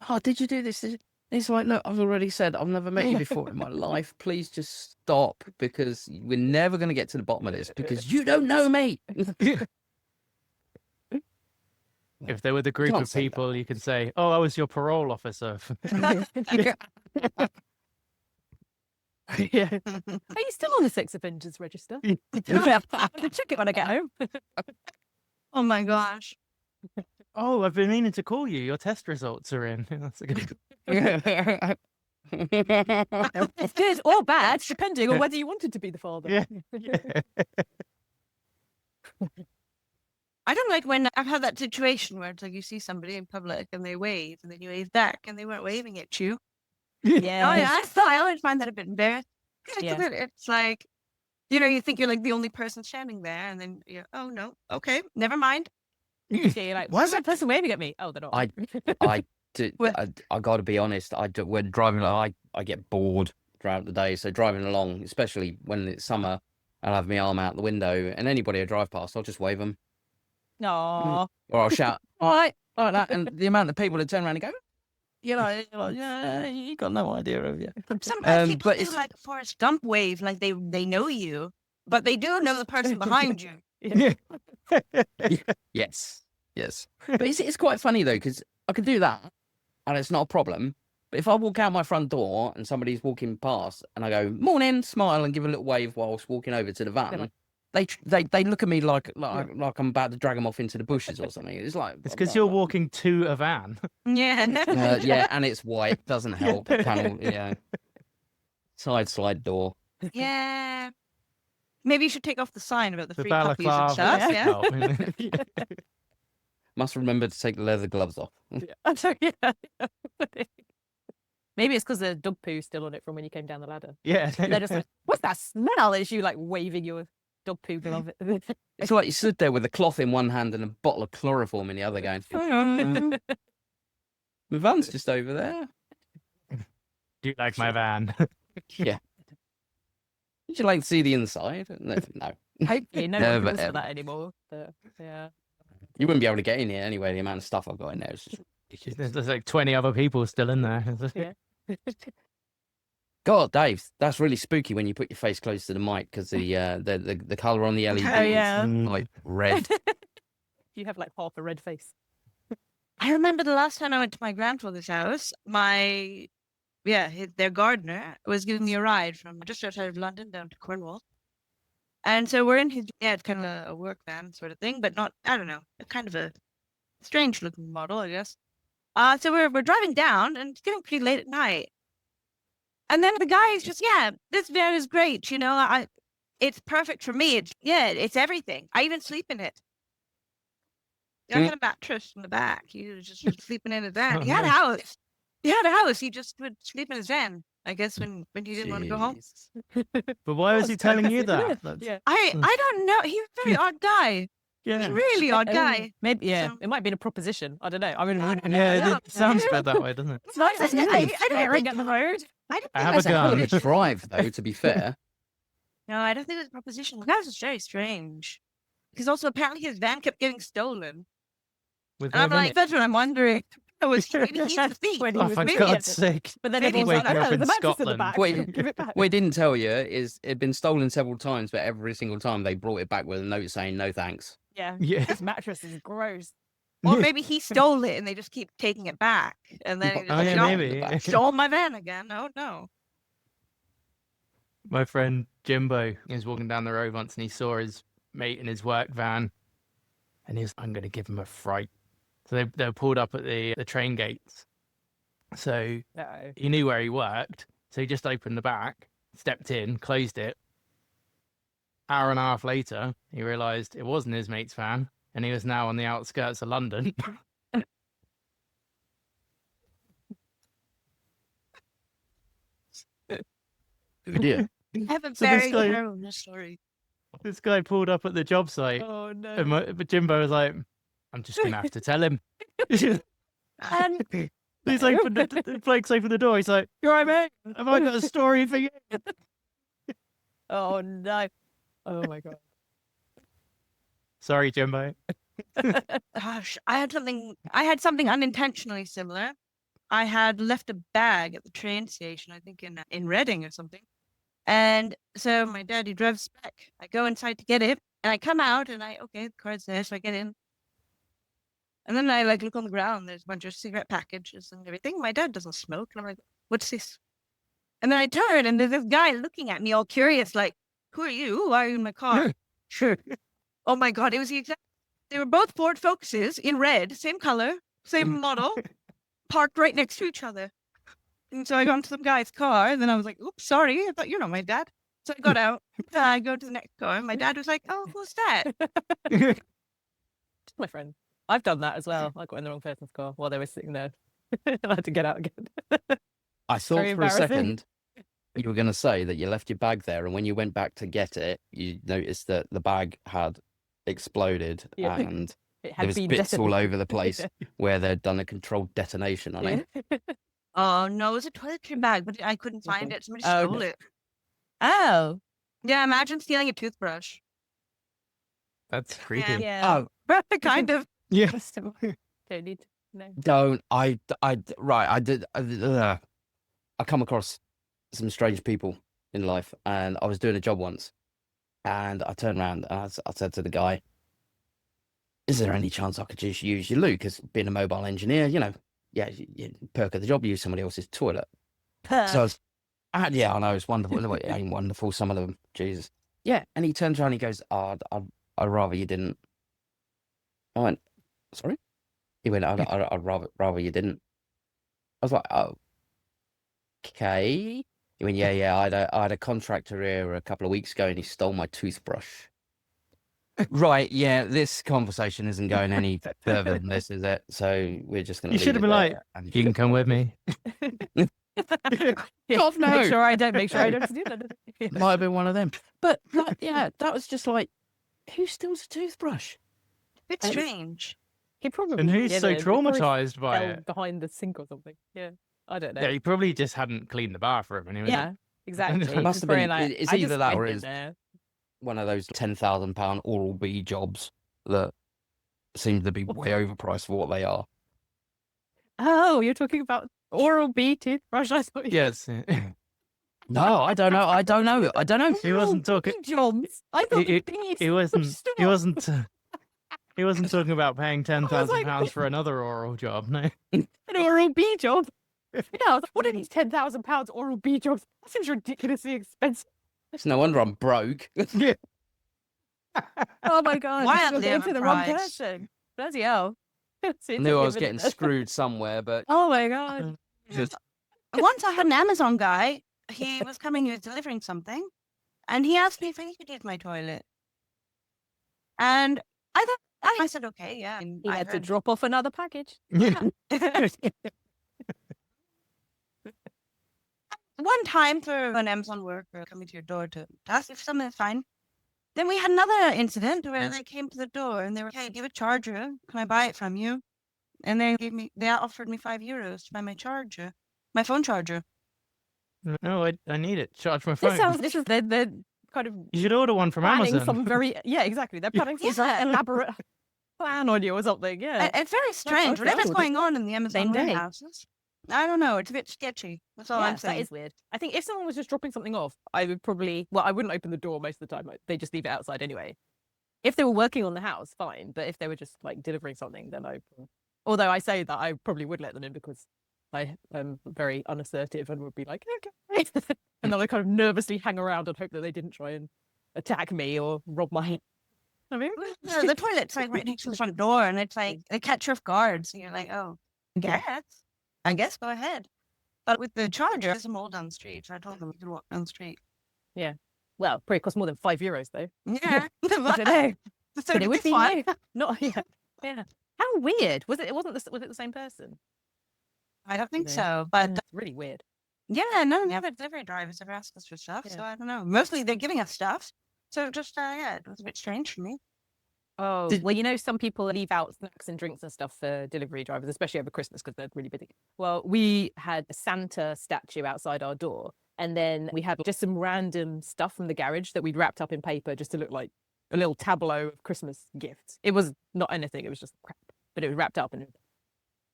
Speaker 4: Oh, did you do this? It's like, look, I've already said I've never met you before in my life. Please just stop, because we're never going to get to the bottom of this, because you don't know me.
Speaker 1: If there were the group
Speaker 4: Can't
Speaker 1: of
Speaker 4: say that.
Speaker 1: people, you could say, "Oh, I was your parole officer."
Speaker 3: Yeah. Are you still on the sex offenders register? I'll check it when I get home.
Speaker 2: Oh my gosh.
Speaker 1: Oh, I've been meaning to call you. Your test results are in. That's a good.
Speaker 3: It's good or bad, depending on whether you wanted to be the father.
Speaker 1: Yeah.
Speaker 2: I don't like when I've had that situation where it's like you see somebody in public and they wave and then you wave back and they weren't waving at you.
Speaker 3: Yeah.
Speaker 2: Oh, yeah, I always find that a bit embarrassing.
Speaker 3: Yeah.
Speaker 2: It's like, you think you're like the only person standing there, and then oh no, okay, never mind.
Speaker 3: Yeah, you're like, why is that person waving at me? Oh, they're not.
Speaker 4: I
Speaker 2: Well-
Speaker 4: got to be honest. When driving, I get bored throughout the day. So driving along, especially when it's summer, I'll have my arm out the window, and anybody I drive past, I'll just wave them,
Speaker 3: Aw.
Speaker 4: or I'll shout, "All right," like that. And the amount of people that turn around and go, you're like, yeah, you got no idea of you.
Speaker 2: Sometimes people
Speaker 4: but
Speaker 2: do
Speaker 4: it's-
Speaker 2: like a Forrest Gump wave, like they know you, but they do know the person behind you.
Speaker 1: Yeah.
Speaker 4: Yes. But it's quite funny though, because I can do that, and it's not a problem. But if I walk out my front door and somebody's walking past, and I go, "Morning," smile and give a little wave whilst walking over to the van, they look at me like I'm about to drag them off into the bushes or something. It's like
Speaker 1: It's because you're walking to a van.
Speaker 2: Yeah.
Speaker 4: yeah, and it's white, doesn't help. Panel, yeah. Side slide door.
Speaker 2: Yeah. Maybe you should take off the sign about the
Speaker 1: The
Speaker 2: free puppies and
Speaker 1: balaclava.
Speaker 2: stuff. Yeah.
Speaker 1: Oh.
Speaker 4: Must remember to take the leather gloves off.
Speaker 3: I'm sorry. Yeah. Maybe it's because the dog poo's still on it from when you came down the ladder.
Speaker 1: Yeah.
Speaker 3: They're just like, what's that smell? It's you like waving your dog poo glove.
Speaker 4: It's like you stood there with a cloth in one hand and a bottle of chloroform in the other, going, "My van's just over there."
Speaker 1: Do you like my van?
Speaker 4: Yeah. Would you like to see the inside? No.
Speaker 3: Hopefully, no
Speaker 4: Never,
Speaker 3: one goes for
Speaker 4: ever.
Speaker 3: that anymore. But, yeah.
Speaker 4: You wouldn't be able to get in here anyway. The amount of stuff I've got in there is just...
Speaker 1: There's like 20 other people still in there.
Speaker 3: Yeah.
Speaker 4: God, Dave, that's really spooky when you put your face close to the mic, because the color on the LED
Speaker 2: Oh, yeah.
Speaker 4: is like red.
Speaker 3: You have like half a red face.
Speaker 2: I remember the last time I went to my grandfather's house, their gardener was giving me a ride from just outside of London down to Cornwall. And so we're in his, it's kind of a work van sort of thing, but not, I don't know, kind of a strange looking model, I guess. So we're driving down, and it's getting pretty late at night. And then the guy is just, this van is great. It's perfect for me. It's everything. I even sleep in it. I had a mattress in the back. He was just sleeping in his van. He had a house. He just would sleep in his van, I guess, when he didn't want to go home.
Speaker 1: But why was he telling you that?
Speaker 3: Yeah.
Speaker 2: I don't know. He's a very odd guy. He's a really odd guy.
Speaker 3: Maybe, yeah.
Speaker 2: So-
Speaker 3: It might be a proposition. I don't know. I mean,
Speaker 1: Yeah, it sounds bad that way, doesn't it?
Speaker 3: it's nice.
Speaker 2: I don't think
Speaker 3: at the road.
Speaker 2: I don't
Speaker 1: I
Speaker 2: think
Speaker 1: have
Speaker 4: That's
Speaker 1: a
Speaker 4: a hell of a
Speaker 1: gun.
Speaker 4: drive, though, to be fair.
Speaker 2: No, I don't think it was a proposition. The guy was just very strange. Because also apparently his van kept getting stolen.
Speaker 1: With
Speaker 2: And I'm
Speaker 1: him in
Speaker 2: like,
Speaker 1: it.
Speaker 2: that's what I'm wondering. Maybe he's the thief.
Speaker 3: When he
Speaker 1: Oh,
Speaker 3: was
Speaker 1: for
Speaker 3: moving
Speaker 1: God's
Speaker 3: it.
Speaker 1: sake.
Speaker 3: But then
Speaker 2: Maybe
Speaker 3: everyone's
Speaker 1: waking
Speaker 3: like,
Speaker 1: up
Speaker 3: oh,
Speaker 1: in
Speaker 3: the mattress in the
Speaker 1: Scotland.
Speaker 3: back.
Speaker 4: Wait.
Speaker 3: Give it back.
Speaker 4: What he didn't tell you is it'd been stolen several times, but every single time they brought it back with a note saying no thanks.
Speaker 3: Yeah.
Speaker 1: Yeah.
Speaker 3: This mattress is gross.
Speaker 2: Or maybe he stole it and they just keep taking it back. And then he
Speaker 1: Oh,
Speaker 2: just
Speaker 1: yeah,
Speaker 2: like,
Speaker 1: maybe.
Speaker 2: stole my van again. Oh, no.
Speaker 1: My friend Jimbo, he was walking down the road once and he saw his mate in his work van and he was, I'm going to give him a fright. So they were pulled up at the train gates So
Speaker 3: Uh-oh.
Speaker 1: he knew where he worked. So he just opened the back, stepped in, closed it. Hour and a half later, he realised it wasn't his mate's van, and he was now on the outskirts of London.
Speaker 4: Oh dear.
Speaker 2: I have a
Speaker 1: So this
Speaker 2: very
Speaker 1: guy-
Speaker 2: terrible story.
Speaker 1: This guy pulled up at the job site,
Speaker 3: Oh no.
Speaker 1: and Jimbo was like, "I'm just gonna have to tell him."
Speaker 3: And
Speaker 1: He's opened the Blake's opened the door. He's like, "You're right, mate. Have I got a story for you?"
Speaker 3: oh no. Oh my god.
Speaker 1: Sorry, Jimbo.
Speaker 2: Gosh, I had something unintentionally similar. I had left a bag at the train station, I think in Reading or something. And so my daddy drives back. I go inside to get it, and I come out, and okay, the car's there, so I get in. And then I look on the ground. There's a bunch of cigarette packages and everything. My dad doesn't smoke, and I'm like, "What's this?" And then I turn, and there's this guy looking at me, all curious, like, "Who are you? Why are you in my car?" Sure. Oh my god, it was the exact. They were both Ford Focuses in red, same color, same model, parked right next to each other. And so I got into some guy's car, and then I was like, "Oops, sorry, I thought you're not my dad." So I got out. I go to the next car, and my dad was like, "Oh, who's that?"
Speaker 3: My friend. I've done that as well. I got in the wrong person's car while they were sitting there. I had to get out again.
Speaker 4: I thought
Speaker 3: very
Speaker 4: for a
Speaker 3: embarrassing.
Speaker 4: second you were going to say that you left your bag there, and when you went back to get it, you noticed that the bag had exploded
Speaker 3: Yeah.
Speaker 4: and
Speaker 3: It
Speaker 4: there
Speaker 3: had
Speaker 4: was
Speaker 3: been
Speaker 4: bits all
Speaker 3: detonated.
Speaker 4: over the place where they'd done a controlled detonation on it.
Speaker 3: Yeah.
Speaker 2: Oh no, it was a toiletry bag, but I couldn't find
Speaker 3: Okay.
Speaker 2: it. Somebody
Speaker 3: Oh,
Speaker 2: stole
Speaker 3: okay.
Speaker 2: it.
Speaker 3: Oh.
Speaker 2: Yeah, imagine stealing a toothbrush.
Speaker 1: That's creepy.
Speaker 3: Yeah.
Speaker 4: Oh,
Speaker 2: Kind of.
Speaker 1: Yeah.
Speaker 3: Don't need to know.
Speaker 4: don't I right I did I come across some strange people in life, and I was doing a job once, and I turned around and I said to the guy, "Is there any chance I could just use your loo? Because being a mobile engineer, yeah, you perk of the job, use somebody else's toilet." So I was, yeah, I know, it's wonderful. No, it ain't wonderful, some of them, Jesus. Yeah, and he turns around and he goes, "Oh, I'd rather you didn't." I went, "Sorry?" He went, I'd rather you didn't." I was like, "Oh, okay." He went, yeah, I had a contractor here a couple of weeks ago, and he stole my toothbrush. Right, yeah, this conversation isn't going any further than this, is it? So we're just going to
Speaker 1: You should have been like, "You can come with me."
Speaker 4: God, no.
Speaker 3: Make sure I don't do that.
Speaker 4: Might have been one of them. But yeah, that was just like, who steals a toothbrush?
Speaker 2: It's strange.
Speaker 3: He probably
Speaker 1: And who's so
Speaker 3: did. He probably
Speaker 1: traumatized by
Speaker 3: fell
Speaker 1: it?
Speaker 3: behind the sink or something. Yeah. I don't know.
Speaker 1: Yeah, he probably just hadn't cleaned the bathroom, and he was
Speaker 3: Yeah, exactly.
Speaker 1: It
Speaker 4: must have
Speaker 3: Probably
Speaker 4: been-
Speaker 3: like,
Speaker 4: it's
Speaker 3: I
Speaker 4: either
Speaker 3: just
Speaker 4: that
Speaker 3: went
Speaker 4: or
Speaker 3: in
Speaker 4: it's-
Speaker 3: there.
Speaker 4: One of those £10,000 Oral-B jobs that seem to be way overpriced for what they are.
Speaker 3: Oh, you're talking about Oral-B toothbrush. I thought you
Speaker 1: yes.
Speaker 4: No, I don't know.
Speaker 1: He wasn't talking.
Speaker 3: jobs. I thought
Speaker 1: He-
Speaker 3: the
Speaker 1: He wasn't. He wasn't. He wasn't talking about paying £10,000
Speaker 3: like-
Speaker 1: for another oral job. No.
Speaker 3: an Oral-B job. Yeah, I was like, what are these £10,000 Oral-B jobs? That seems ridiculously expensive.
Speaker 4: It's no wonder I'm broke.
Speaker 3: Oh my god!
Speaker 2: Wildly
Speaker 3: You're going to the wrong
Speaker 2: overpriced.
Speaker 3: person. Bloody hell!
Speaker 4: I knew I was getting screwed somewhere, but
Speaker 3: Oh my god!
Speaker 2: Once I had an Amazon guy. He was delivering something, and he asked me if he could use my toilet. And I said, okay, yeah. And
Speaker 3: He
Speaker 2: I
Speaker 3: had to
Speaker 2: heard-
Speaker 3: drop off another package.
Speaker 1: Yeah.
Speaker 2: One time for an Amazon worker coming to your door to ask if something is fine. Then we had another incident where they came to the door and they were, "Hey, give a charger. Can I buy it from you?" And they offered me €5 to buy my charger, my phone charger.
Speaker 1: No, I need it. Charge my phone.
Speaker 3: This is they're kind of
Speaker 1: You should order one from
Speaker 3: planning
Speaker 1: Amazon.
Speaker 3: some very exactly. They're planning some very
Speaker 2: Yeah.
Speaker 3: elaborate plan on you or something. Yeah.
Speaker 2: It's very strange.
Speaker 3: okay, I
Speaker 2: Whatever's
Speaker 3: would-
Speaker 2: going on in the Amazon
Speaker 3: Same day.
Speaker 2: warehouses, I don't know. It's a bit sketchy. That's all I'm
Speaker 3: Yes,
Speaker 2: saying.
Speaker 3: that is weird. I think if someone was just dropping something off, I would probably, well, I wouldn't open the door most of the time. They just leave it outside anyway. If they were working on the house, fine. But if they were just like delivering something, then although I say that, I probably would let them in because I am very unassertive and would be like, okay. And then I kind of nervously hang around and hope that they didn't try and attack me or rob my. I mean,
Speaker 2: The toilet's like right next to the front door, and it's like they catch you off guard. So you're like, oh, yes. I guess go ahead. But with the charger, there's a mall down the street. So I told them we could walk down the street.
Speaker 3: Well, probably cost more than €5 though.
Speaker 2: Yeah.
Speaker 3: I don't know.
Speaker 2: So
Speaker 3: But it would
Speaker 2: it's
Speaker 3: be
Speaker 2: fun.
Speaker 3: nice. Not yeah. How weird was it? It wasn't. Was it the same person?
Speaker 2: I don't think
Speaker 3: Yeah.
Speaker 2: so. But
Speaker 3: It's really weird.
Speaker 2: yeah, none of the other delivery drivers ever asked us for stuff.
Speaker 3: Yeah.
Speaker 2: So I don't know. Mostly they're giving us stuff. So just, yeah, it was a bit strange for me.
Speaker 3: Oh,
Speaker 4: Did-
Speaker 3: well, you know, some people leave out snacks and drinks and stuff for delivery drivers, especially over Christmas because they're really busy. Well, we had a Santa statue outside our door, and then we had just some random stuff from the garage that we'd wrapped up in paper just to look like a little tableau of Christmas gifts. It was not anything; it was just crap, but it was wrapped up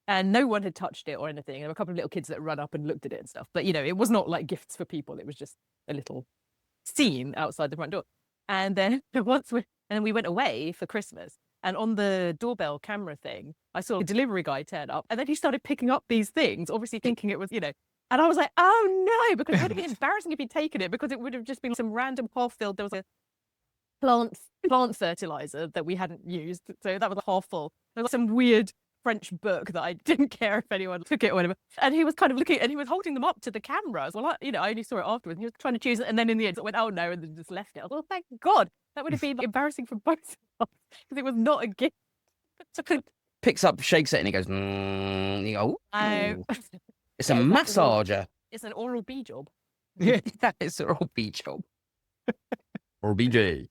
Speaker 3: and no one had touched it or anything. There were a couple of little kids that run up and looked at it and stuff, but you know, it was not like gifts for people. It was just a little scene outside the front door. And then we went away for Christmas. And on the doorbell camera thing, I saw a delivery guy turn up, and then he started picking up these things, obviously thinking it was, you know. And I was like, oh no, because it would have been embarrassing if he'd taken it, because it would have just been some random half-filled. There was a plant fertilizer that we hadn't used, so that was half full. There was some weird French book that I didn't care if anyone took it or whatever. And he was kind of looking, and he was holding them up to the cameras. Well, I only saw it afterwards. And he was trying to choose it, and then in the end, it went, oh no, and then just left it. I thought, thank God, that would have been embarrassing for both of us because it was not a gift.
Speaker 4: Picks up, shakes it, and he goes, you go,
Speaker 3: Oh.
Speaker 4: "Ooh." It's a
Speaker 3: Yeah, that's a little-
Speaker 4: massager.
Speaker 3: It's an oral B job.
Speaker 1: Yeah.
Speaker 4: That is an oral B job. Or BJ.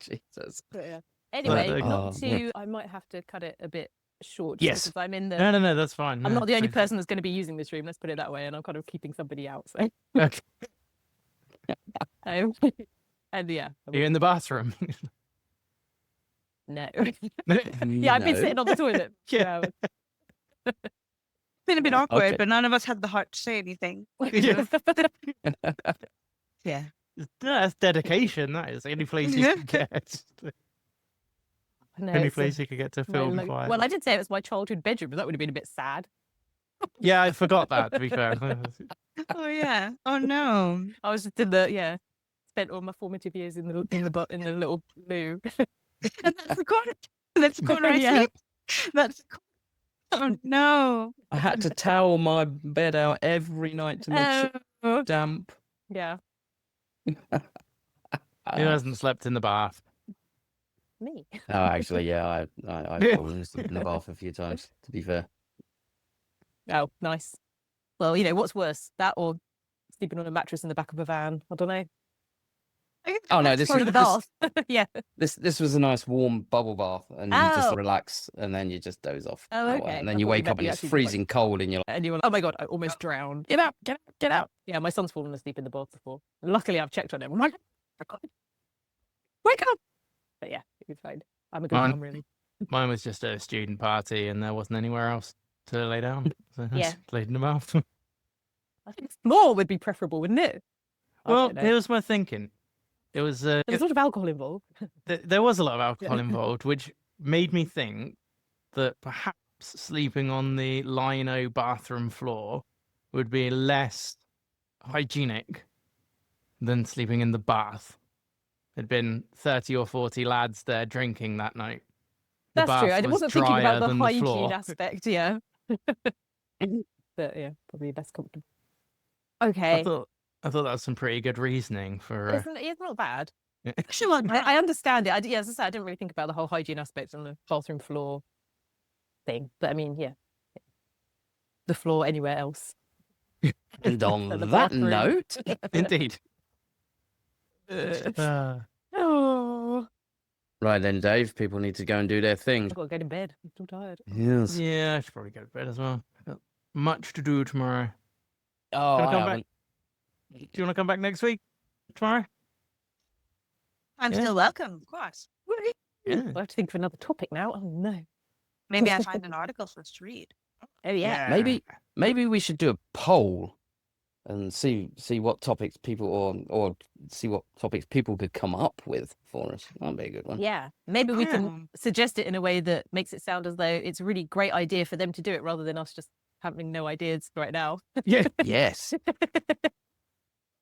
Speaker 4: Jesus.
Speaker 3: But yeah. Anyway,
Speaker 1: they-
Speaker 3: not
Speaker 4: Oh,
Speaker 3: to. I might have to cut it a bit short.
Speaker 1: Yes.
Speaker 3: Because I'm in the.
Speaker 1: No, that's fine.
Speaker 3: I'm
Speaker 1: no,
Speaker 3: not the only
Speaker 1: please.
Speaker 3: person that's going to be using this room. Let's put it that way, and I'm kind of keeping somebody out. So,
Speaker 1: Okay.
Speaker 3: and yeah, I
Speaker 1: You're in the bathroom.
Speaker 3: no. Yeah, I've been
Speaker 4: No.
Speaker 3: sitting on the toilet.
Speaker 1: Yeah.
Speaker 2: It's been a bit awkward,
Speaker 4: Okay.
Speaker 2: but none of us had the heart to say anything.
Speaker 1: Yeah.
Speaker 2: Yeah.
Speaker 1: That's dedication. That is the only place you can get.
Speaker 3: No,
Speaker 1: Only
Speaker 3: it's
Speaker 1: place you could get to
Speaker 3: my
Speaker 1: film
Speaker 3: lo-
Speaker 1: quiet.
Speaker 3: Well, I did say it was my childhood bedroom, but that would have been a bit sad.
Speaker 1: Yeah, I forgot that. To be fair.
Speaker 2: Oh yeah. Oh no.
Speaker 3: I was just spent all my formative years in the little loo.
Speaker 2: And that's the corner. That's the corner I
Speaker 3: Yeah.
Speaker 2: sleep. That's the corner. Oh no.
Speaker 4: I had to towel my bed out every night to make sure
Speaker 2: Oh.
Speaker 4: it's damp.
Speaker 3: Yeah,
Speaker 1: Who hasn't slept in the bath?
Speaker 3: me.
Speaker 4: Oh, actually, yeah, I've fallen asleep in the bath a few times, to be fair.
Speaker 3: Oh, nice. Well, you know, what's worse, that or sleeping on a mattress in the back of a van? I don't know.
Speaker 4: Oh, no, this
Speaker 3: Or
Speaker 4: is
Speaker 3: in the bath. Yeah.
Speaker 4: this was a nice warm bubble bath, and you
Speaker 3: Oh.
Speaker 4: just relax, and then you just doze off.
Speaker 3: Oh,
Speaker 4: for a while,
Speaker 3: okay.
Speaker 4: And
Speaker 3: I
Speaker 4: then you
Speaker 3: thought you
Speaker 4: wake
Speaker 3: meant
Speaker 4: up and
Speaker 3: you
Speaker 4: it's
Speaker 3: actually, like-
Speaker 4: freezing cold, and you're like,
Speaker 3: And you were like, oh my God, I almost drowned. Get out, get out, get out. Yeah, my son's fallen asleep in the bath before. Luckily, I've checked on him. I'm like, wake up. But yeah, it was fine. I'm a good
Speaker 1: Mine-
Speaker 3: mum, really.
Speaker 1: Mine was just a student party, and there wasn't anywhere else to lay down. So I
Speaker 3: Yeah.
Speaker 1: just laid in the bath.
Speaker 3: I think more would be preferable, wouldn't it? I
Speaker 1: Well,
Speaker 3: don't know.
Speaker 1: here's my thinking. It was
Speaker 3: There was a lot of alcohol involved.
Speaker 1: there was a lot of alcohol
Speaker 3: Yeah.
Speaker 1: involved, which made me think that perhaps sleeping on the lino bathroom floor would be less hygienic than sleeping in the bath. There'd been 30 or 40 lads there drinking that night. The
Speaker 3: That's true.
Speaker 1: bath
Speaker 3: I
Speaker 1: was
Speaker 3: wasn't thinking about
Speaker 1: drier
Speaker 3: the
Speaker 1: than
Speaker 3: hygiene
Speaker 1: floor.
Speaker 3: aspect. Yeah. But yeah, probably less comfortable.
Speaker 1: I
Speaker 3: Okay.
Speaker 1: thought that was some pretty good reasoning for.
Speaker 3: It's not bad.
Speaker 2: Actually,
Speaker 3: I understand it. Yeah, as I said, I didn't really think about the whole hygiene aspect on the bathroom floor thing. But I mean, yeah. The floor anywhere else.
Speaker 4: and on
Speaker 3: At the
Speaker 4: that
Speaker 3: bathroom.
Speaker 4: note,
Speaker 1: Indeed.
Speaker 3: Oh,
Speaker 4: right then, Dave, people need to go and do their thing.
Speaker 3: I've got to go to bed. I'm too tired.
Speaker 4: Yes.
Speaker 1: Yeah, I should probably go to bed as well. Got much to do tomorrow.
Speaker 4: Oh,
Speaker 1: Gonna
Speaker 4: I
Speaker 1: come back?
Speaker 4: haven't.
Speaker 1: Do you want to come back next week? Tomorrow?
Speaker 2: I'm
Speaker 1: Yeah.
Speaker 2: still welcome, of course.
Speaker 1: Yeah.
Speaker 3: I have to think of another topic now. Oh no.
Speaker 2: Maybe I find an article for us to read.
Speaker 3: Oh yeah.
Speaker 4: Maybe we should do a poll and see what topics people or see what topics people could come up with for us. That'd be a good one.
Speaker 3: Yeah. Maybe we
Speaker 2: Yeah.
Speaker 3: can suggest it in a way that makes it sound as though it's a really great idea for them to do it rather than us just having no ideas right now.
Speaker 1: Yeah.
Speaker 4: Yes.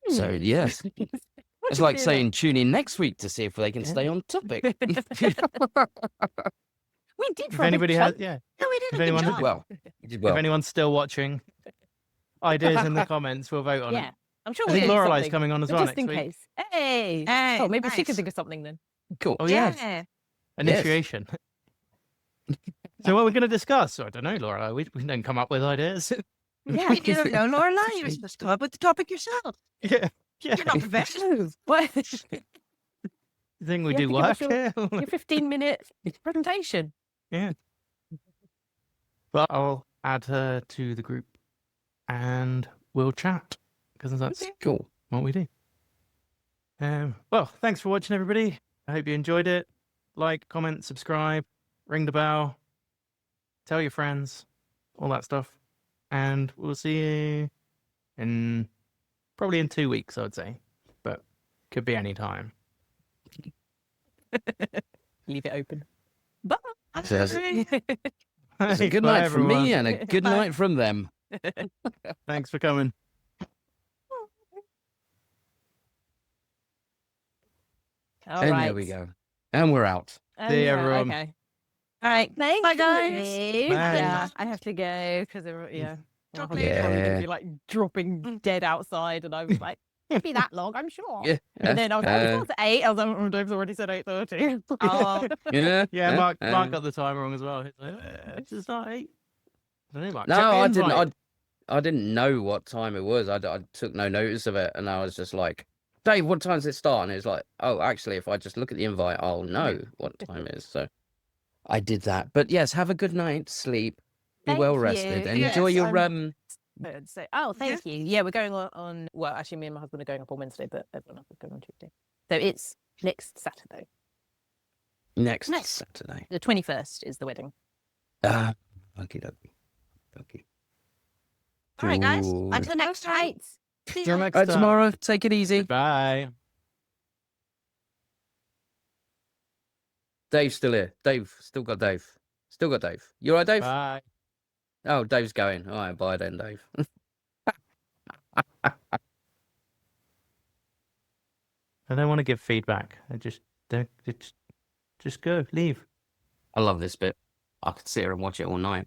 Speaker 4: So yes,
Speaker 3: What
Speaker 4: it's
Speaker 3: do you
Speaker 4: like
Speaker 3: do
Speaker 4: saying tune in next week to see if they can
Speaker 1: Yeah.
Speaker 4: stay on topic.
Speaker 3: We did.
Speaker 1: If anybody has, yeah,
Speaker 2: No, we did
Speaker 1: If
Speaker 2: a good
Speaker 1: anyone-
Speaker 2: job.
Speaker 4: Well, you did
Speaker 1: if
Speaker 4: well.
Speaker 1: anyone's still watching, ideas in the comments, we'll vote on
Speaker 3: Yeah,
Speaker 1: it.
Speaker 3: I'm sure
Speaker 1: I
Speaker 3: we'll
Speaker 1: think
Speaker 3: think of
Speaker 1: Lorelei's
Speaker 3: something,
Speaker 1: coming on as
Speaker 3: but
Speaker 1: well
Speaker 3: just
Speaker 1: next
Speaker 3: in
Speaker 1: week.
Speaker 3: case. Hey.
Speaker 2: Hey,
Speaker 3: Oh, maybe she could
Speaker 2: nice.
Speaker 3: think of something then.
Speaker 4: Cool.
Speaker 1: Oh yeah,
Speaker 2: Yeah.
Speaker 1: initiation. So what we're going to discuss? I don't know, Lorelei. We don't come up with ideas.
Speaker 3: Yeah.
Speaker 2: You don't know, Lorelei. You're supposed to come up with the topic yourself.
Speaker 1: yeah, yeah.
Speaker 2: You're not professional.
Speaker 3: What?
Speaker 1: You think we
Speaker 3: You have
Speaker 1: do
Speaker 3: to give
Speaker 1: work
Speaker 3: us
Speaker 1: here?
Speaker 3: Your 15-minute presentation.
Speaker 1: Yeah. But I'll add her to the group and we'll chat because that's
Speaker 4: Cool.
Speaker 1: what we do. Well, thanks for watching, everybody. I hope you enjoyed it. Like, comment, subscribe, ring the bell, tell your friends, all that stuff. And we'll see you in probably in 2 weeks, I would say. But could be any time.
Speaker 3: Leave it open. Bye.
Speaker 4: Says-
Speaker 2: Agree.
Speaker 4: It's a good
Speaker 1: Bye,
Speaker 4: night from me
Speaker 1: everyone.
Speaker 4: and a good
Speaker 2: Bye.
Speaker 4: night from them.
Speaker 1: Thanks for coming.
Speaker 3: All
Speaker 4: And
Speaker 3: right.
Speaker 4: there we go. And we're out.
Speaker 1: See you,
Speaker 3: Yeah,
Speaker 1: everyone.
Speaker 3: Okay.
Speaker 2: All right.
Speaker 3: Thanks,
Speaker 2: Bye, guys.
Speaker 3: Dave.
Speaker 1: Bye.
Speaker 3: Yeah, I have to go because yeah.
Speaker 2: Talk
Speaker 3: My
Speaker 2: later.
Speaker 3: husband's probably gonna
Speaker 4: Yeah.
Speaker 3: be like dropping dead outside, and I was like, "It'll be that long, I'm sure."
Speaker 4: Yeah.
Speaker 3: And then I was like, "Oh, it's 8." I was like, "Oh, Dave's already said 8:30."
Speaker 2: Oh,
Speaker 4: Yeah.
Speaker 1: Yeah, Mark
Speaker 4: uh,
Speaker 1: got the time wrong as well. He's like, it's just not 8. I don't know, Mark.
Speaker 4: No,
Speaker 1: Check the
Speaker 4: I didn't.
Speaker 1: invite.
Speaker 4: I didn't know what time it was. I took no notice of it, and I was just like, "Dave, what time does it start?" And it was like, "Oh, actually, if I just look at the invite, I'll know what time it is." So I did that. But yes, have a good night, sleep, be
Speaker 3: Thank
Speaker 4: well rested,
Speaker 3: you.
Speaker 4: and
Speaker 2: Yes,
Speaker 4: enjoy your
Speaker 3: So, oh, thank you. Yeah, we're going on. Well, actually, me and my husband are going up on Wednesday, but everyone else is going on Tuesday. So it's next Saturday.
Speaker 4: next
Speaker 2: Nice.
Speaker 4: Saturday.
Speaker 3: The 21st is the wedding.
Speaker 4: Okie dokie.
Speaker 2: all right, guys.
Speaker 4: Cool.
Speaker 2: Until next time.
Speaker 3: Right.
Speaker 2: See
Speaker 1: Till
Speaker 2: ya.
Speaker 1: next
Speaker 4: All right,
Speaker 1: time.
Speaker 4: tomorrow. Take it easy.
Speaker 1: Bye.
Speaker 4: Dave's still here. Dave, still got Dave. Still got Dave. You all right, Dave?
Speaker 1: Bye.
Speaker 4: Oh, Dave's going. All right, bye then, Dave.
Speaker 1: I don't want to give feedback. I just don't. Just go. Leave.
Speaker 4: I love this bit. I could sit here and watch it all night.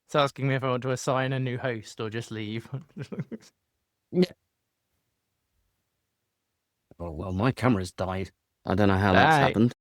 Speaker 1: It's asking me if I want to assign a new host or just leave.
Speaker 4: Oh, well, my camera's died. I don't know how that's
Speaker 1: Bye.
Speaker 4: happened.